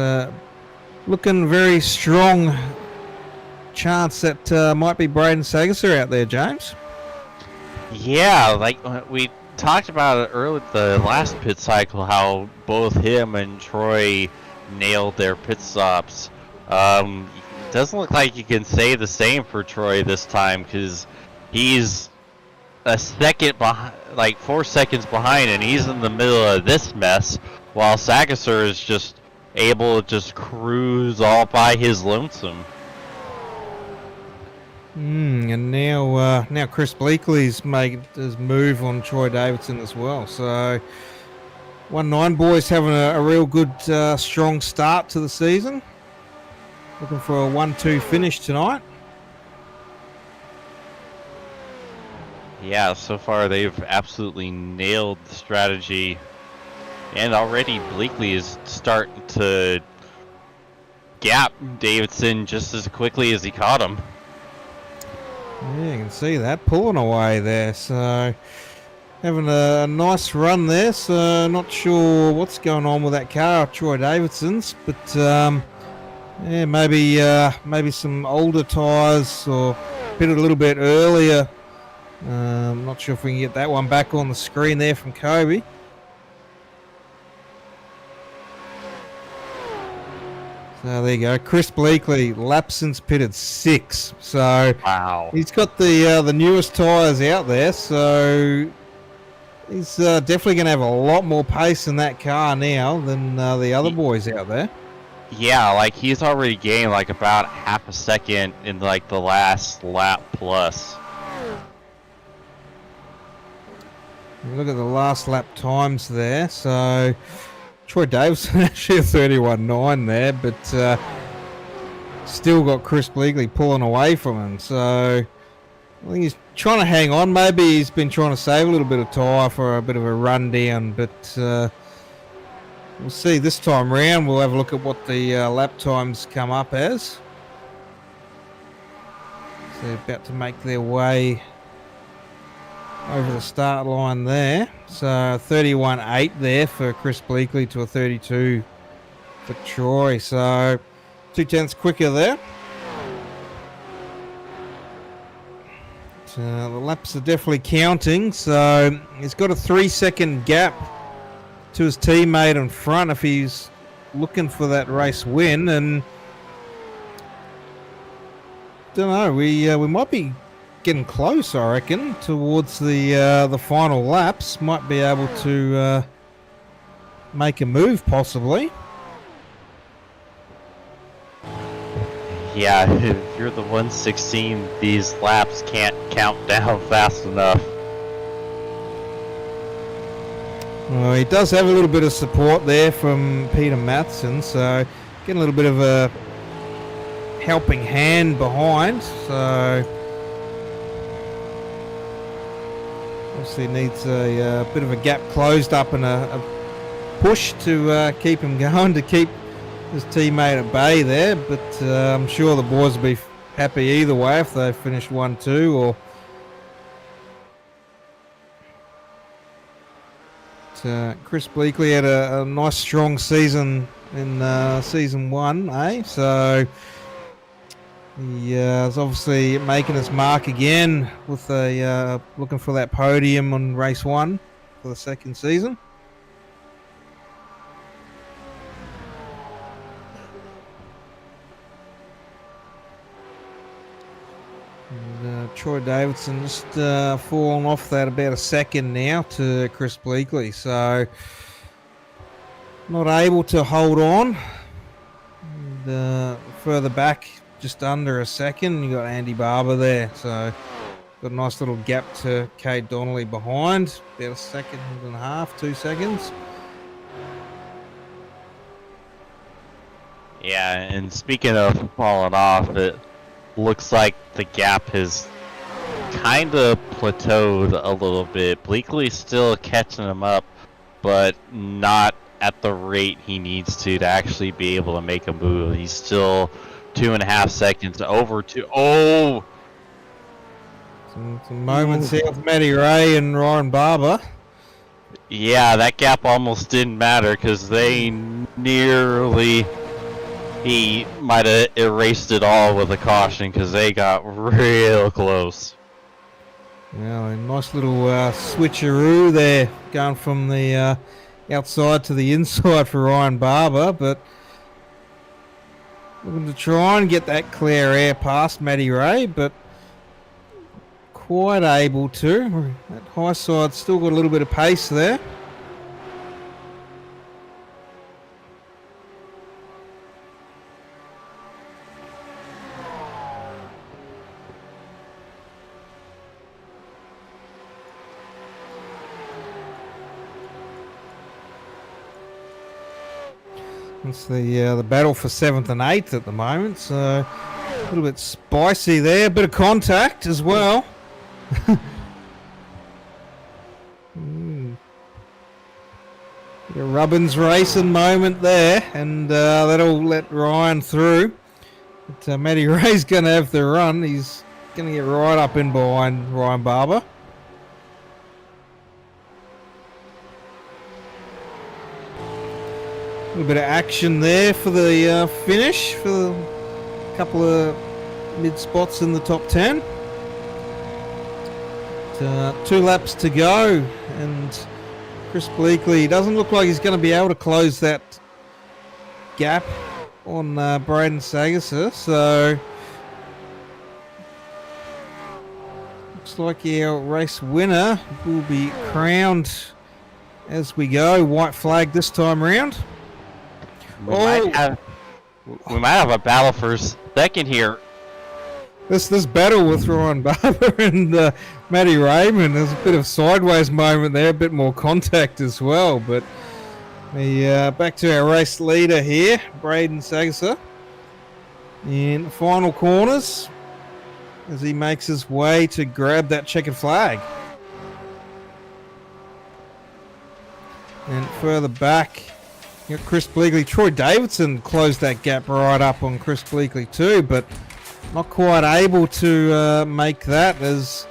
looking very strong chance that might be Braden Sagasser out there, James. Yeah, like we talked about it earlier, the last pit cycle, how both him and Troy nailed their pit stops. Doesn't look like you can say the same for Troy this time, because he's a second behind, like 4 seconds behind, and he's in the middle of this mess, while Sagasser is just able to just cruise all by his lonesome. And now Chris Bleakley's made his move on Troy Davidson as well. So 1-9 boys having a real good strong start to the season. Looking for a 1-2 finish tonight. Yeah, so far they've absolutely nailed the strategy, and already Bleakley is starting to gap Davidson just as quickly as he caught him. Yeah, you can see that pulling away there. So having a nice run there. So not sure what's going on with that car, Troy Davidson's, but yeah, maybe some older tyres, or pitted a little bit earlier. Not sure if we can get that one back on the screen there from Kobe. So there you go. Chris Bleakley, lap since pitted 6. So wow, he's got the newest tyres out there. So he's definitely going to have a lot more pace in that car now than the other boys out there. Yeah, like he's already gained like about half a second in like the last lap plus. Look at the last lap times there. So Troy Davidson actually a 31.9 there, but still got Chris Bleakley pulling away from him. So I think he's trying to hang on. Maybe he's been trying to save a little bit of tyre for a bit of a rundown, but we'll see this time round. We'll have a look at what the lap times come up as. So they're about to make their way over the start line there. So 31.8 there for Chris Bleakley to a 32 for Troy. So 2/10 quicker there. So the laps are definitely counting. So he's got a 3-second gap to his teammate in front if he's looking for that race win. And don't know, we might be getting close, I reckon, towards the final laps. Might be able to make a move possibly. Yeah, if you're the 116, these laps can't count down fast enough. Well, he does have a little bit of support there from Peter Matheson, so getting a little bit of a helping hand behind. So obviously needs a bit of a gap closed up and a push to keep him going, to keep his teammate at bay there. But I'm sure the boys will be happy either way if they finish 1-2 or. Chris Bleakley had a nice strong season in season 1, eh? So he is obviously making his mark again with looking for that podium on race 1 for the second season. And, Troy Davidson just falling off that about a second now to Chris Bleakley, so not able to hold on. And, further back, just under a second, you got Andy Barber there, so got a nice little gap to Cade Donnelly behind, about a second and a half, 2 seconds. Yeah, and speaking of falling off, it looks like the gap has kind of plateaued a little bit. Bleakley's still catching him up, but not at the rate he needs to actually be able to make a move. He's still 2.5 seconds over to. Oh! Some moments here with Matty Ray and Ryan Barber. Yeah, that gap almost didn't matter because they nearly. He might have erased it all with a caution because they got real close. Yeah, a nice little switcheroo there, going from the outside to the inside for Ryan Barber, but looking to try and get that clear air past Matty Ray, but quite able to. That high side still got a little bit of pace there. It's the battle for 7th and 8th at the moment, so a little bit spicy there, a bit of contact as well. A Rubbins racing moment there, and that'll let Ryan through. But Matty Ray's going to have the run. He's going to get right up in behind Ryan Barber. A little bit of action there for the finish, for a couple of mid spots in the top 10. 2 laps to go, and Chris Bleakley doesn't look like he's going to be able to close that gap on Braden Sagasa, so looks like our race winner will be crowned as we go. White flag this time round. We might have a battle for second here. This battle with Ryan Barber and Matty Raymond, there's a bit of sideways moment there, a bit more contact as well. But back to our race leader here, Braden Sagasa, in the final corners as he makes his way to grab that checkered flag. And further back, you got Chris Bleakley. Troy Davidson closed that gap right up on Chris Bleakley too, but not quite able to make that, as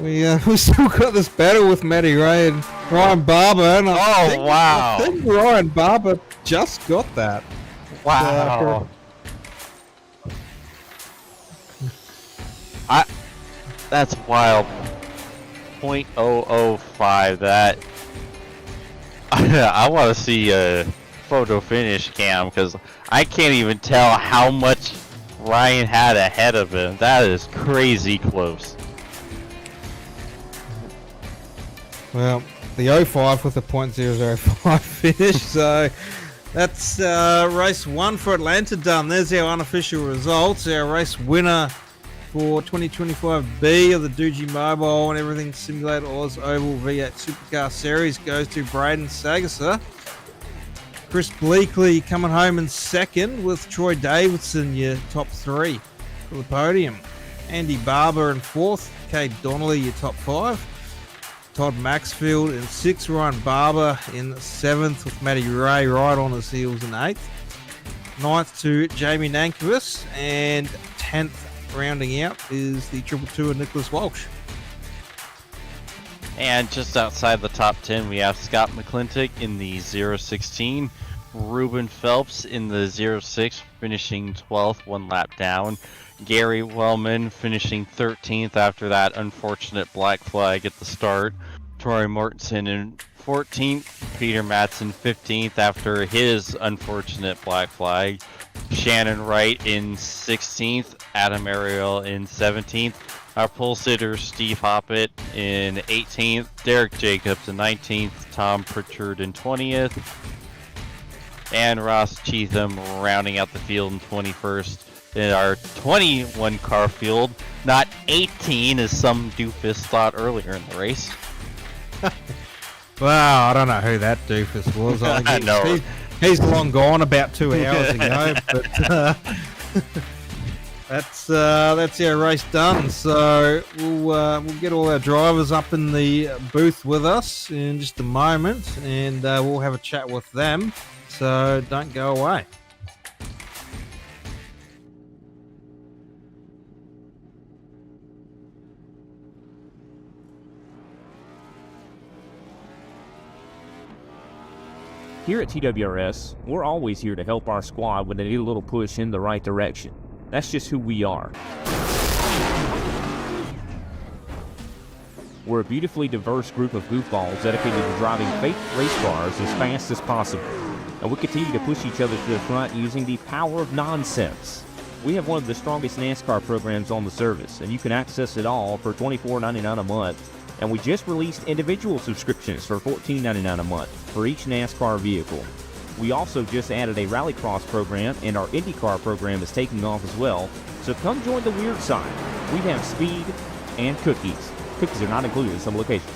we still got this battle with Matty Ray and Ryan Barber. And I think Ryan Barber just got that. Wow. That's wild. 0.005. That I want to see a photo finish cam, because I can't even tell how much Ryan had ahead of him. That is crazy close. Well, the 05 with a .005 finish, so that's race 1 for Atlanta done. There's our unofficial results. Our race winner for 2025B of the Doogie Mobile and Everything Simulator OzOVals V8 Supercar Series goes to Braden Sagasa. Chris Bleakley coming home in second, with Troy Davidson your top 3 for the podium. Andy Barber in 4th, Cade Donnelly your top 5. Todd Maxfield in 6th, Ryan Barber in 7th, with Matty Ray right on his heels in 8th. 9th to Jamie Nankervis, and 10th rounding out is the 222 of Nicholas Walsh. And just outside the top 10, we have Scott McClintock in the 016, Ruben Phelps in the 06, finishing 12th, 1 lap down. Gary Wellman finishing 13th after that unfortunate black flag at the start. Troy Mortensen in 14th, Peter Madsen 15th after his unfortunate black flag. Shannon Wright in 16th, Adam Ariel in 17th. Our pole sitter Steve Hoppett in 18th, Derek Jacobs in 19th, Tom Pritchard in 20th, and Ross Cheatham rounding out the field in 21st. In our 21 car field, not 18 as some doofus thought earlier in the race. Wow, I don't know who that doofus was. I know. He's long gone about 2 hours ago. But That's our race done. So we'll get all our drivers up in the booth with us in just a moment, and we'll have a chat with them. So don't go away. Here at TWRS, we're always here to help our squad when they need a little push in the right direction. That's just who we are. We're a beautifully diverse group of goofballs dedicated to driving fake race cars as fast as possible. And we continue to push each other to the front using the power of nonsense. We have one of the strongest NASCAR programs on the service, and you can access it all for $24.99 a month. And we just released individual subscriptions for $14.99 a month for each NASCAR vehicle. We also just added a Rallycross program, and our IndyCar program is taking off as well. So come join the weird side. We have speed and cookies. Cookies are not included in some locations.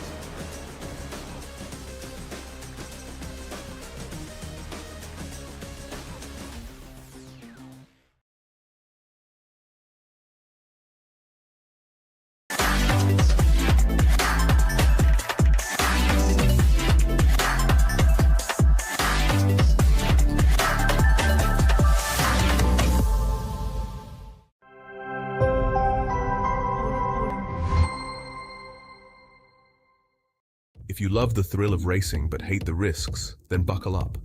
If you love the thrill of racing but hate the risks, then buckle up.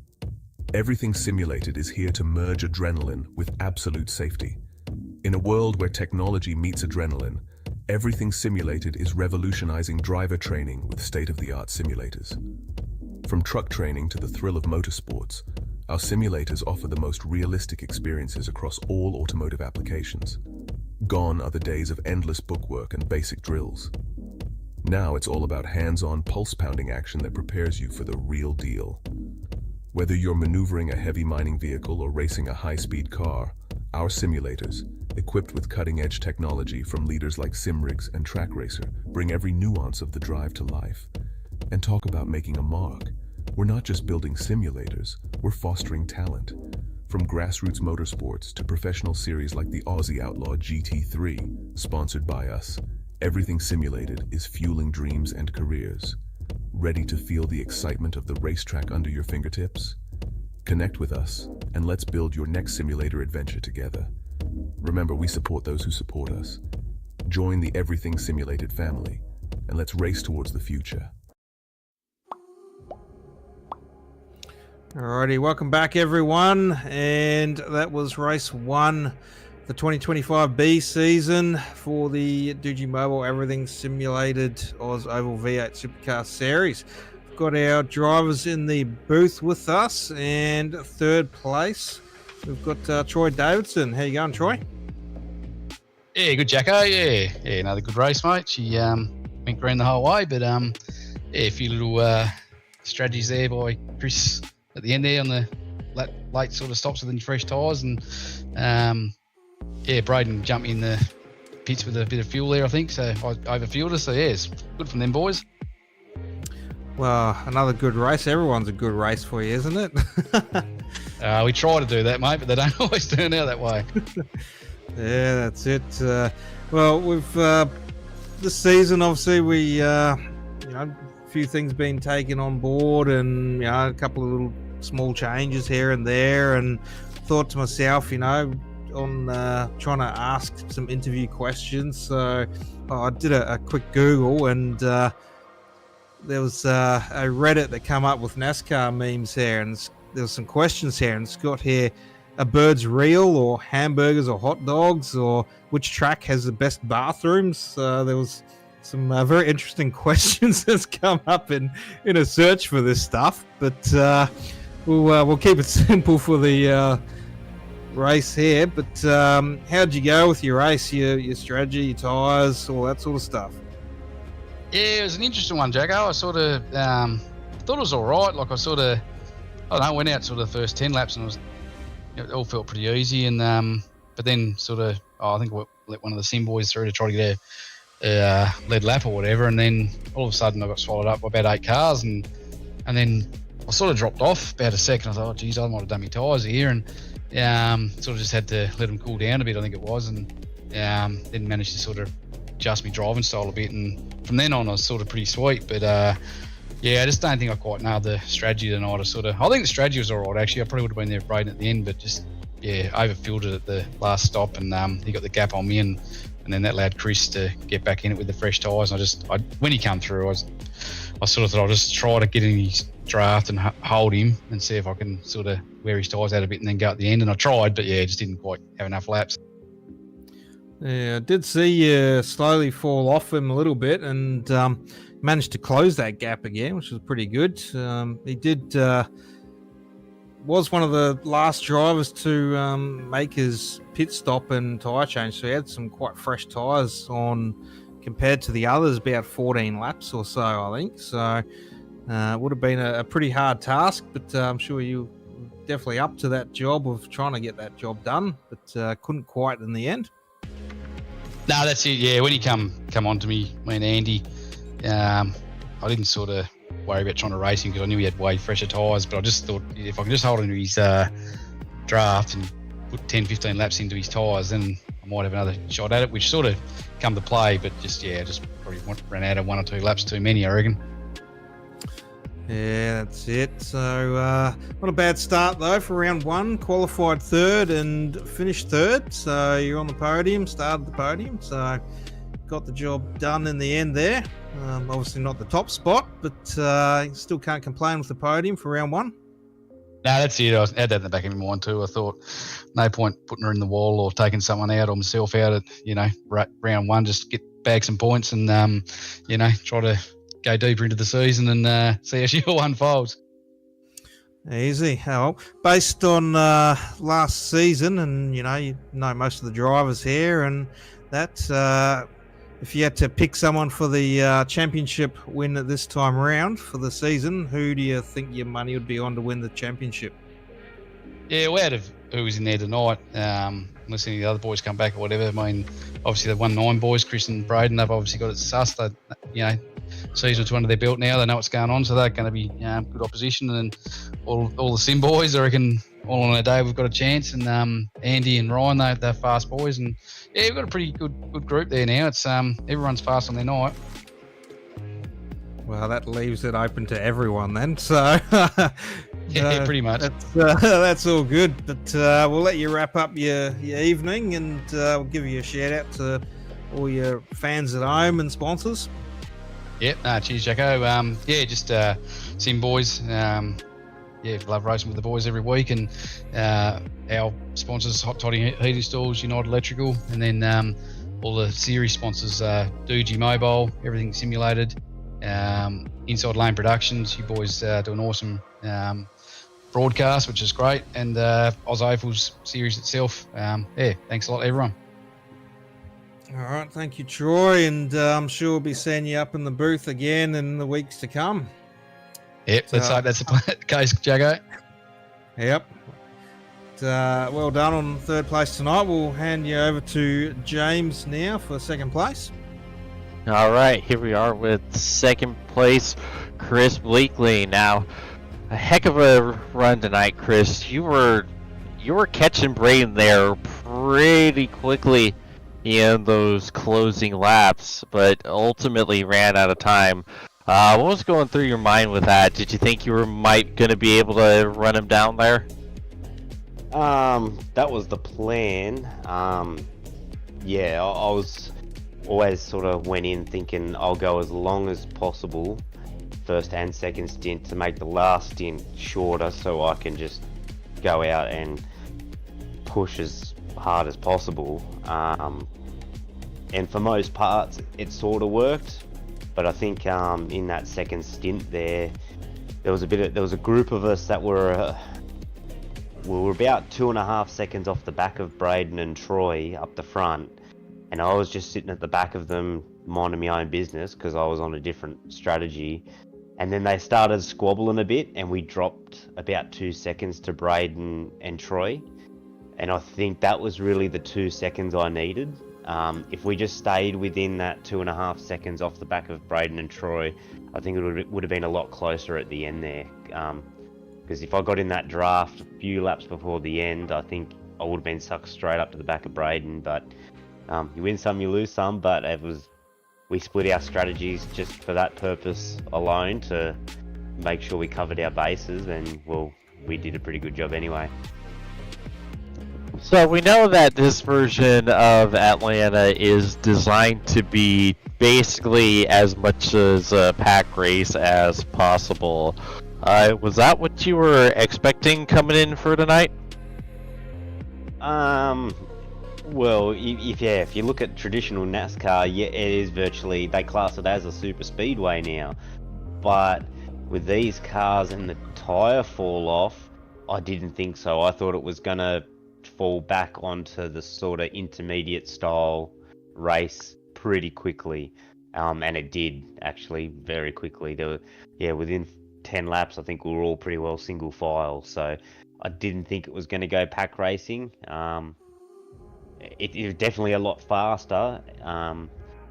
Everything Simulated is here to merge adrenaline with absolute safety. In a world where technology meets adrenaline, Everything Simulated is revolutionizing driver training with state-of-the-art simulators. From truck training to the thrill of motorsports, our simulators offer the most realistic experiences across all automotive applications. Gone are the days of endless bookwork and basic drills. Now it's all about hands-on, pulse-pounding action that prepares you for the real deal. Whether you're maneuvering a heavy mining vehicle or racing a high-speed car, our simulators, equipped with cutting-edge technology from leaders like SimRigs and TrackRacer, bring every nuance of the drive to life. And talk about making a mark. We're not just building simulators, we're fostering talent. From grassroots motorsports to professional series like the Aussie Outlaw GT3, sponsored by us, Everything Simulated is fueling dreams and careers. Ready to feel the excitement of the racetrack under your fingertips? Connect with us, and let's build your next simulator adventure together. Remember, we support those who support us. Join the Everything Simulated family, and let's race towards the future. Alrighty, welcome back everyone, and that was race 1, the 2025B season for the Digi Mobile Everything Simulated OzOVals V8 Supercar Series. We've got our drivers in the booth with us, and third place, we've got Troy Davidson. How you going, Troy? Yeah, good, Jacko. Yeah, another good race, mate. She went green the whole way, but yeah, a few little strategies there by Chris at the end there on the late sort of stops with the fresh tyres, and yeah, Braden jumped in the pits with a bit of fuel there, I think, so I overfueled us, so yeah, it's good from them boys. Well, another good race. Everyone's a good race for you, isn't it? We try to do that, mate, but they don't always turn out that way. Yeah, that's it. Well, we've this season, obviously, we a few things been taken on board, and a couple of little small changes here and there, and thought to myself, on trying to ask some interview questions. So I did a quick Google, and there was a Reddit that came up with NASCAR memes here, and there was some questions here, and it's got here, are birds real, or hamburgers or hot dogs, or which track has the best bathrooms? There was some very interesting questions that's come up in a search for this stuff, but we'll keep it simple for the race here. But how'd you go with your race, your strategy, your tyres, all that sort of stuff? Yeah, it was an interesting one, Jacko. I sort of thought it was all right. Like, I went out sort of the first 10 laps, and it all felt pretty easy. And but then sort of, I think we let one of the sim boys through to try to get a lead lap or whatever, and then all of a sudden I got swallowed up by about 8 cars, and then I sort of dropped off about a second. I thought, oh, geez, I might have done my tyres here, and Sort of just had to let them cool down a bit, I think it was, and then managed to sort of adjust my driving style a bit. And from then on, I was sort of pretty sweet. But yeah, I just don't think I quite nailed the strategy tonight. I think the strategy was all right, actually. I probably would have been there with Braden at the end, but just, yeah, overfilled it at the last stop, and he got the gap on me, and then that allowed Chris to get back in it with the fresh tyres. And when he came through, I sort of thought I'll just try to get in his draft and hold him and see if I can sort of wear his tyres out a bit and then go at the end. And I tried, but yeah, just didn't quite have enough laps. Yeah, I did see you slowly fall off him a little bit, and managed to close that gap again, which was pretty good. He was one of the last drivers to make his pit stop and tyre change, so he had some quite fresh tyres on compared to the others, about 14 laps or so, I think. So it would have been a pretty hard task, but I'm sure you were definitely up to that job of trying to get that job done, but couldn't quite in the end. No, that's it. Yeah, when he come on to me, me and Andy, I didn't sort of worry about trying to race him because I knew he had way fresher tyres, but I just thought if I can just hold him to his draft and put 10, 15 laps into his tyres, then I might have another shot at it, which sort of come to play, but just probably ran out of 1 or 2 laps too many, I reckon. Yeah, that's it. So not a bad start though for round 1. Qualified 3rd and finished 3rd. So you're on the podium, started the podium. So got the job done in the end there. Obviously not the top spot, but still can't complain with the podium for round 1. No, that's it. I had that in the back of my mind too. I thought no point putting her in the wall or taking someone out or myself out at round 1. Just bag some points and try to go deeper into the season and see how she all unfolds. Easy. Well, based on last season, and you know most of the drivers here, and that if you had to pick someone for the championship win at this time around for the season, who do you think your money would be on to win the championship? Yeah, well, out of who was in there tonight, unless any of the other boys come back or whatever. I mean, obviously the 1-9 boys, Chris and Braden, they've obviously got it sussed. Season's under their belt now. They know what's going on, so they're going to be good opposition. And all the sim boys, I reckon, all on a day we've got a chance. And Andy and Ryan, they're fast boys. And yeah, we've got a pretty good group there now. It's everyone's fast on their night. Well, that leaves it open to everyone then. So yeah, pretty much. That's all good. But we'll let you wrap up your evening, and we'll give you a shout out to all your fans at home and sponsors. Yep, cheers, Jacko. Just sim boys. Love racing with the boys every week, and our sponsors: Hot Toddy Heating Stalls, United Electrical, and then all the series sponsors: Doogie Mobile, everything simulated, Inside Lane Productions. You boys do an awesome broadcast, which is great, and OzOVals series itself. Thanks a lot, everyone. All right, thank you, Troy, and I'm sure we'll be seeing you up in the booth again in the weeks to come. Yep, let's hope that's the case, Jacko. Yep. Well done on 3rd place tonight. We'll hand you over to James now for 2nd place. All right, here we are with 2nd place, Chris Bleakley. Now, a heck of a run tonight, Chris. You were catching Braden there pretty quickly in those closing laps, but ultimately ran out of time. What was going through your mind with that? Did you think you were going to be able to run him down there? That was the plan. I was always sort of went in thinking I'll go as long as possible, 1st and 2nd stint, to make the last stint shorter so I can just go out and push as hard as possible. And for most parts it sort of worked, but I think in that 2nd stint there was a group of us that were about 2.5 seconds off the back of Braden and Troy up the front, and I was just sitting at the back of them minding my own business because I was on a different strategy. And then they started squabbling a bit, and we dropped about 2 seconds to Braden and Troy, and I think that was really the 2 seconds I needed. If we just stayed within that 2.5 seconds off the back of Braden and Troy, I think it would have been a lot closer at the end there. Because if I got in that draft a few laps before the end, I think I would have been sucked straight up to the back of Braden. But you win some, you lose some. But we split our strategies just for that purpose alone, to make sure we covered our bases, and well, we did a pretty good job anyway. So we know that this version of Atlanta is designed to be basically as much as a pack race as possible. Was that what you were expecting coming in for tonight? Well, if you look at traditional NASCAR, yeah, it is virtually, they class it as a super speedway now. But with these cars and the tyre fall off, I didn't think so. I thought it was gonna fall back onto the sort of intermediate style race pretty quickly, and it did actually very quickly. Within 10 laps, I think we were all pretty well single file. So I didn't think it was going to go pack racing. It was definitely a lot faster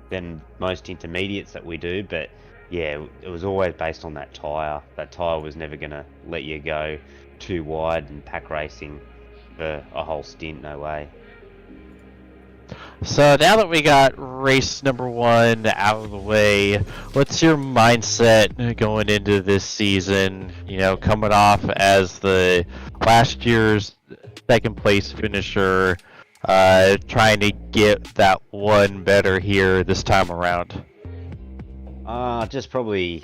than most intermediates that we do, but yeah, it was always based on that tyre. That tyre was never going to let you go too wide and pack racing for a whole stint, no way. So now that we got race number 1 out of the way, what's your mindset going into this season? You know, coming off as the last year's second place finisher, trying to get that one better here this time around. Just probably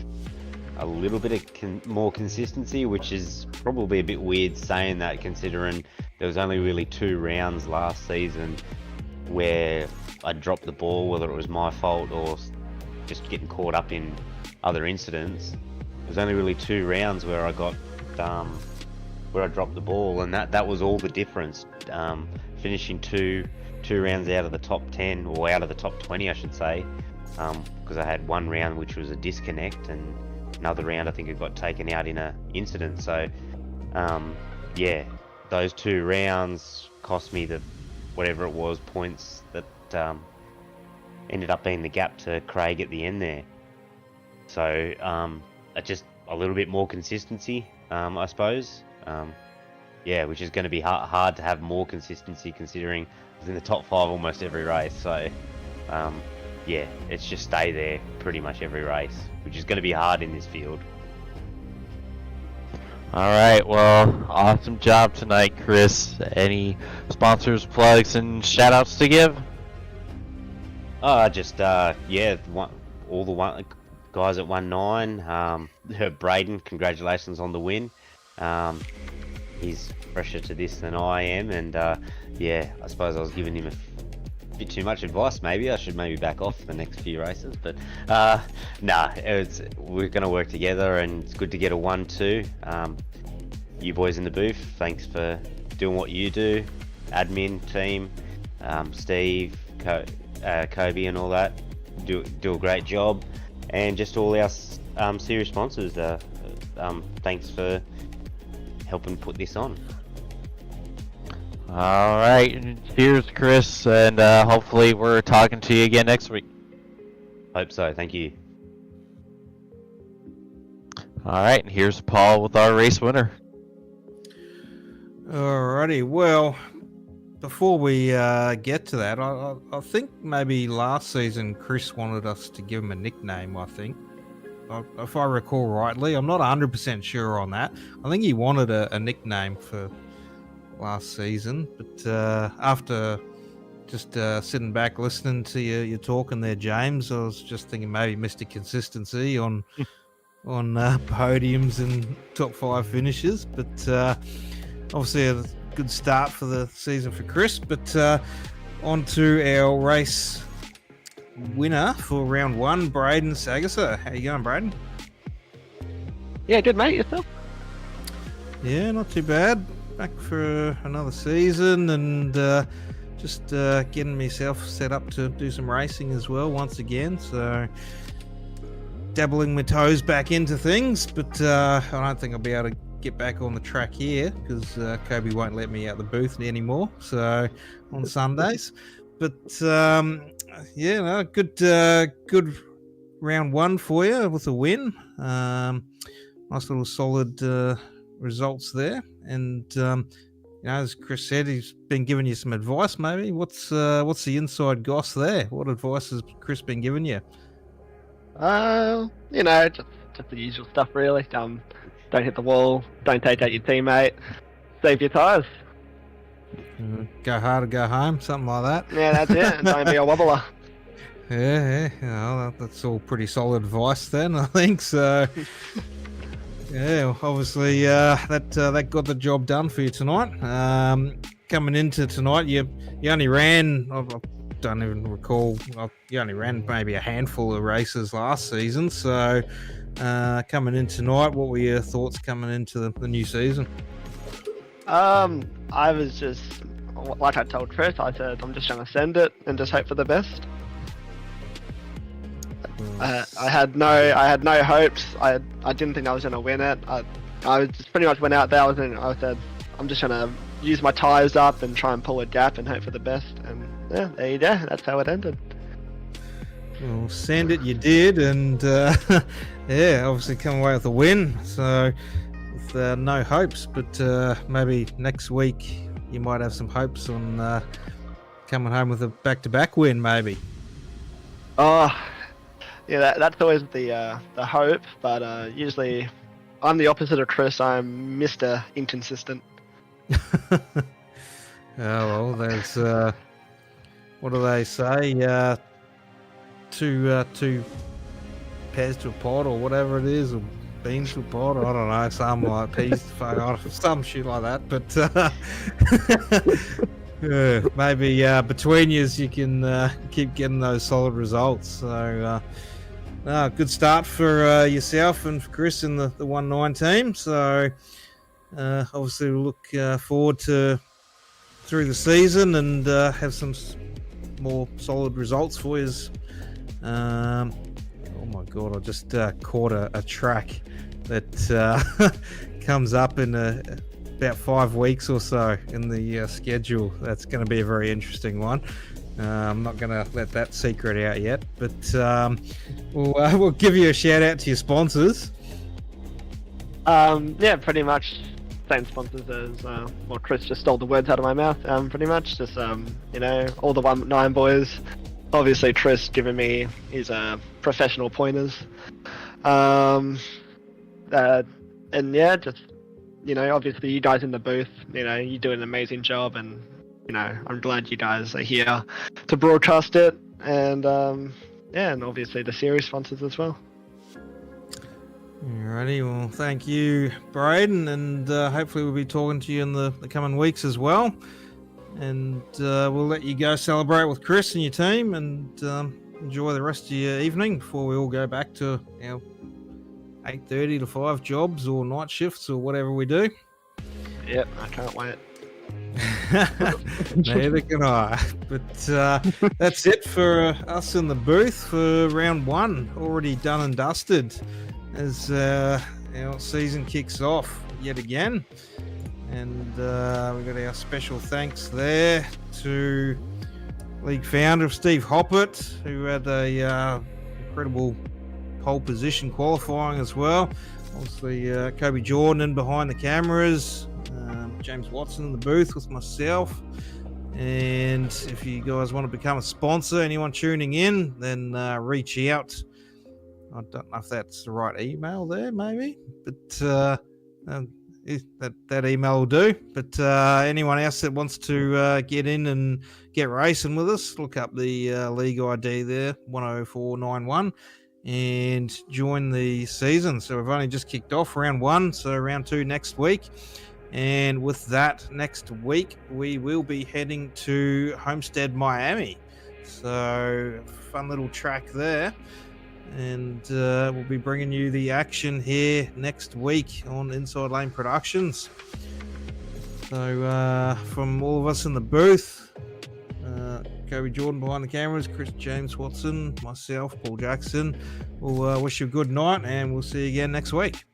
a little bit of more consistency, which is probably a bit weird saying that, considering there was only really 2 rounds last season where I dropped the ball, whether it was my fault or just getting caught up in other incidents. There was only really 2 rounds where I got where I dropped the ball, and that was all the difference. Finishing two rounds out of the top 10, or out of the top 20, I should say, because I had 1 round which was a disconnect, and another round I think it got taken out in a incident. So yeah, those 2 rounds cost me the whatever it was points that ended up being the gap to Craig at the end there. So just a little bit more consistency, I suppose. Yeah, which is going to be hard to have more consistency, considering I was in the top 5 almost every race. So yeah, it's just stay there pretty much every race, which is going to be hard in this field. Alright, well, awesome job tonight, Chris. Any sponsors, plugs, and shout-outs to give? Yeah, all the guys at 1-9. Braden, congratulations on the win. He's fresher to this than I am, and yeah, I suppose I was giving him a bit too much advice. Maybe I should back off the next few races, but we're going to work together, and it's good to get a 1-2. You boys in the booth, thanks for doing what you do. Admin team, Steve, Kobe, and all that do a great job, and just all our serious sponsors. Thanks for helping put this on. All right, cheers, Chris, and hopefully we're talking to you again next week. Hope so. Thank you. All right, and here's Paul with our race winner. Alrighty, well, before we get to that, I think maybe last season Chris wanted us to give him a nickname, I think. If I recall rightly, I'm not 100% sure on that. I think he wanted a nickname for last season, but after just sitting back listening to you talking there, James, I was just thinking maybe Mr. Consistency on podiums and top 5 finishes, but obviously a good start for the season for Chris. But on to our race winner for round 1, Braden Sagasser. How you going, Braden? Yeah, good, mate. Yourself? Yeah, not too bad. Back for another season, and just getting myself set up to do some racing as well once again. So dabbling my toes back into things, but I don't think I'll be able to get back on the track here because Kobe won't let me out the booth anymore. So on Sundays, but yeah, no, good round 1 for you with a win. Nice little solid results there. And as Chris said, he's been giving you some advice. Maybe what's the inside goss there? What advice has Chris been giving you? Just the usual stuff, really. Don't hit the wall. Don't take out your teammate. Save your tires. Go hard or go home, something like that. Yeah, that's it. Don't be a wobbler. Yeah, that's all pretty solid advice then, I think. So, yeah, obviously that got the job done for you tonight. Coming into tonight, you only ran, I don't even recall, you only ran maybe a handful of races last season. So, coming in tonight, what were your thoughts coming into the new season? I was just, like I told Chris, I said I'm just trying to send it and just hope for the best. I had no hopes. I didn't think I was going to win it. I just pretty much went out there. I said I'm just trying to use my tires up and try and pull a gap and hope for the best. And yeah, there you go. That's how it ended. Well, send it, you did, and yeah, obviously come away with a win. So with no hopes, but maybe next week you might have some hopes on coming home with a back-to-back win, maybe. Oh, yeah, that's always the hope. But usually, I'm the opposite of Chris. I'm Mr. Inconsistent. Oh well, there's what do they say? Two pears to a pod or whatever it is, or beans to a pod. I don't know, something like peas to fuck, some shit like that. But maybe between yous you can keep getting those solid results. So good start for yourself and for Chris in the 1-9 team. So obviously we'll look forward to through the season and have some more solid results for you. Oh my god, I just caught a track that comes up in about 5 weeks or so in the schedule. That's going to be a very interesting one. I'm not going to let that secret out yet, but we'll give you a shout out to your sponsors. Yeah, pretty much same sponsors as well, Chris just stole the words out of my mouth. Pretty much just all the 1-9 boys. Obviously, Chris giving me his professional pointers, and yeah, just obviously you guys in the booth, you do an amazing job, and I'm glad you guys are here to broadcast it, and yeah, and obviously the series sponsors as well. Alrighty, well, thank you, Braden, and hopefully we'll be talking to you in the coming weeks as well. And we'll let you go celebrate with Chris and your team, and enjoy the rest of your evening before we all go back to 8:30 to 5 jobs or night shifts or whatever we do. Yep, I can't wait. Neither can I. But that's it for us in the booth for round 1. Already done and dusted as our season kicks off yet again. And we got our special thanks there to league founder Steve Hoppert, who had a incredible pole position qualifying as well. Obviously, Kobe Jordan in behind the cameras, James Watson in the booth with myself. And if you guys want to become a sponsor, anyone tuning in, then reach out. I don't know if that's the right email there, maybe, but that email will do. But anyone else that wants to get in and get racing with us, look up the league ID there, 10491, and join the season. So we've only just kicked off round 1, so round 2 next week. And with that, next week we will be heading to Homestead, Miami. So fun little track there. And we'll be bringing you the action here next week on Inside Lane Productions. So from all of us in the booth, Kobe Jordan behind the cameras, Chris James Watson, myself, Paul Jackson, we'll wish you a good night, and we'll see you again next week.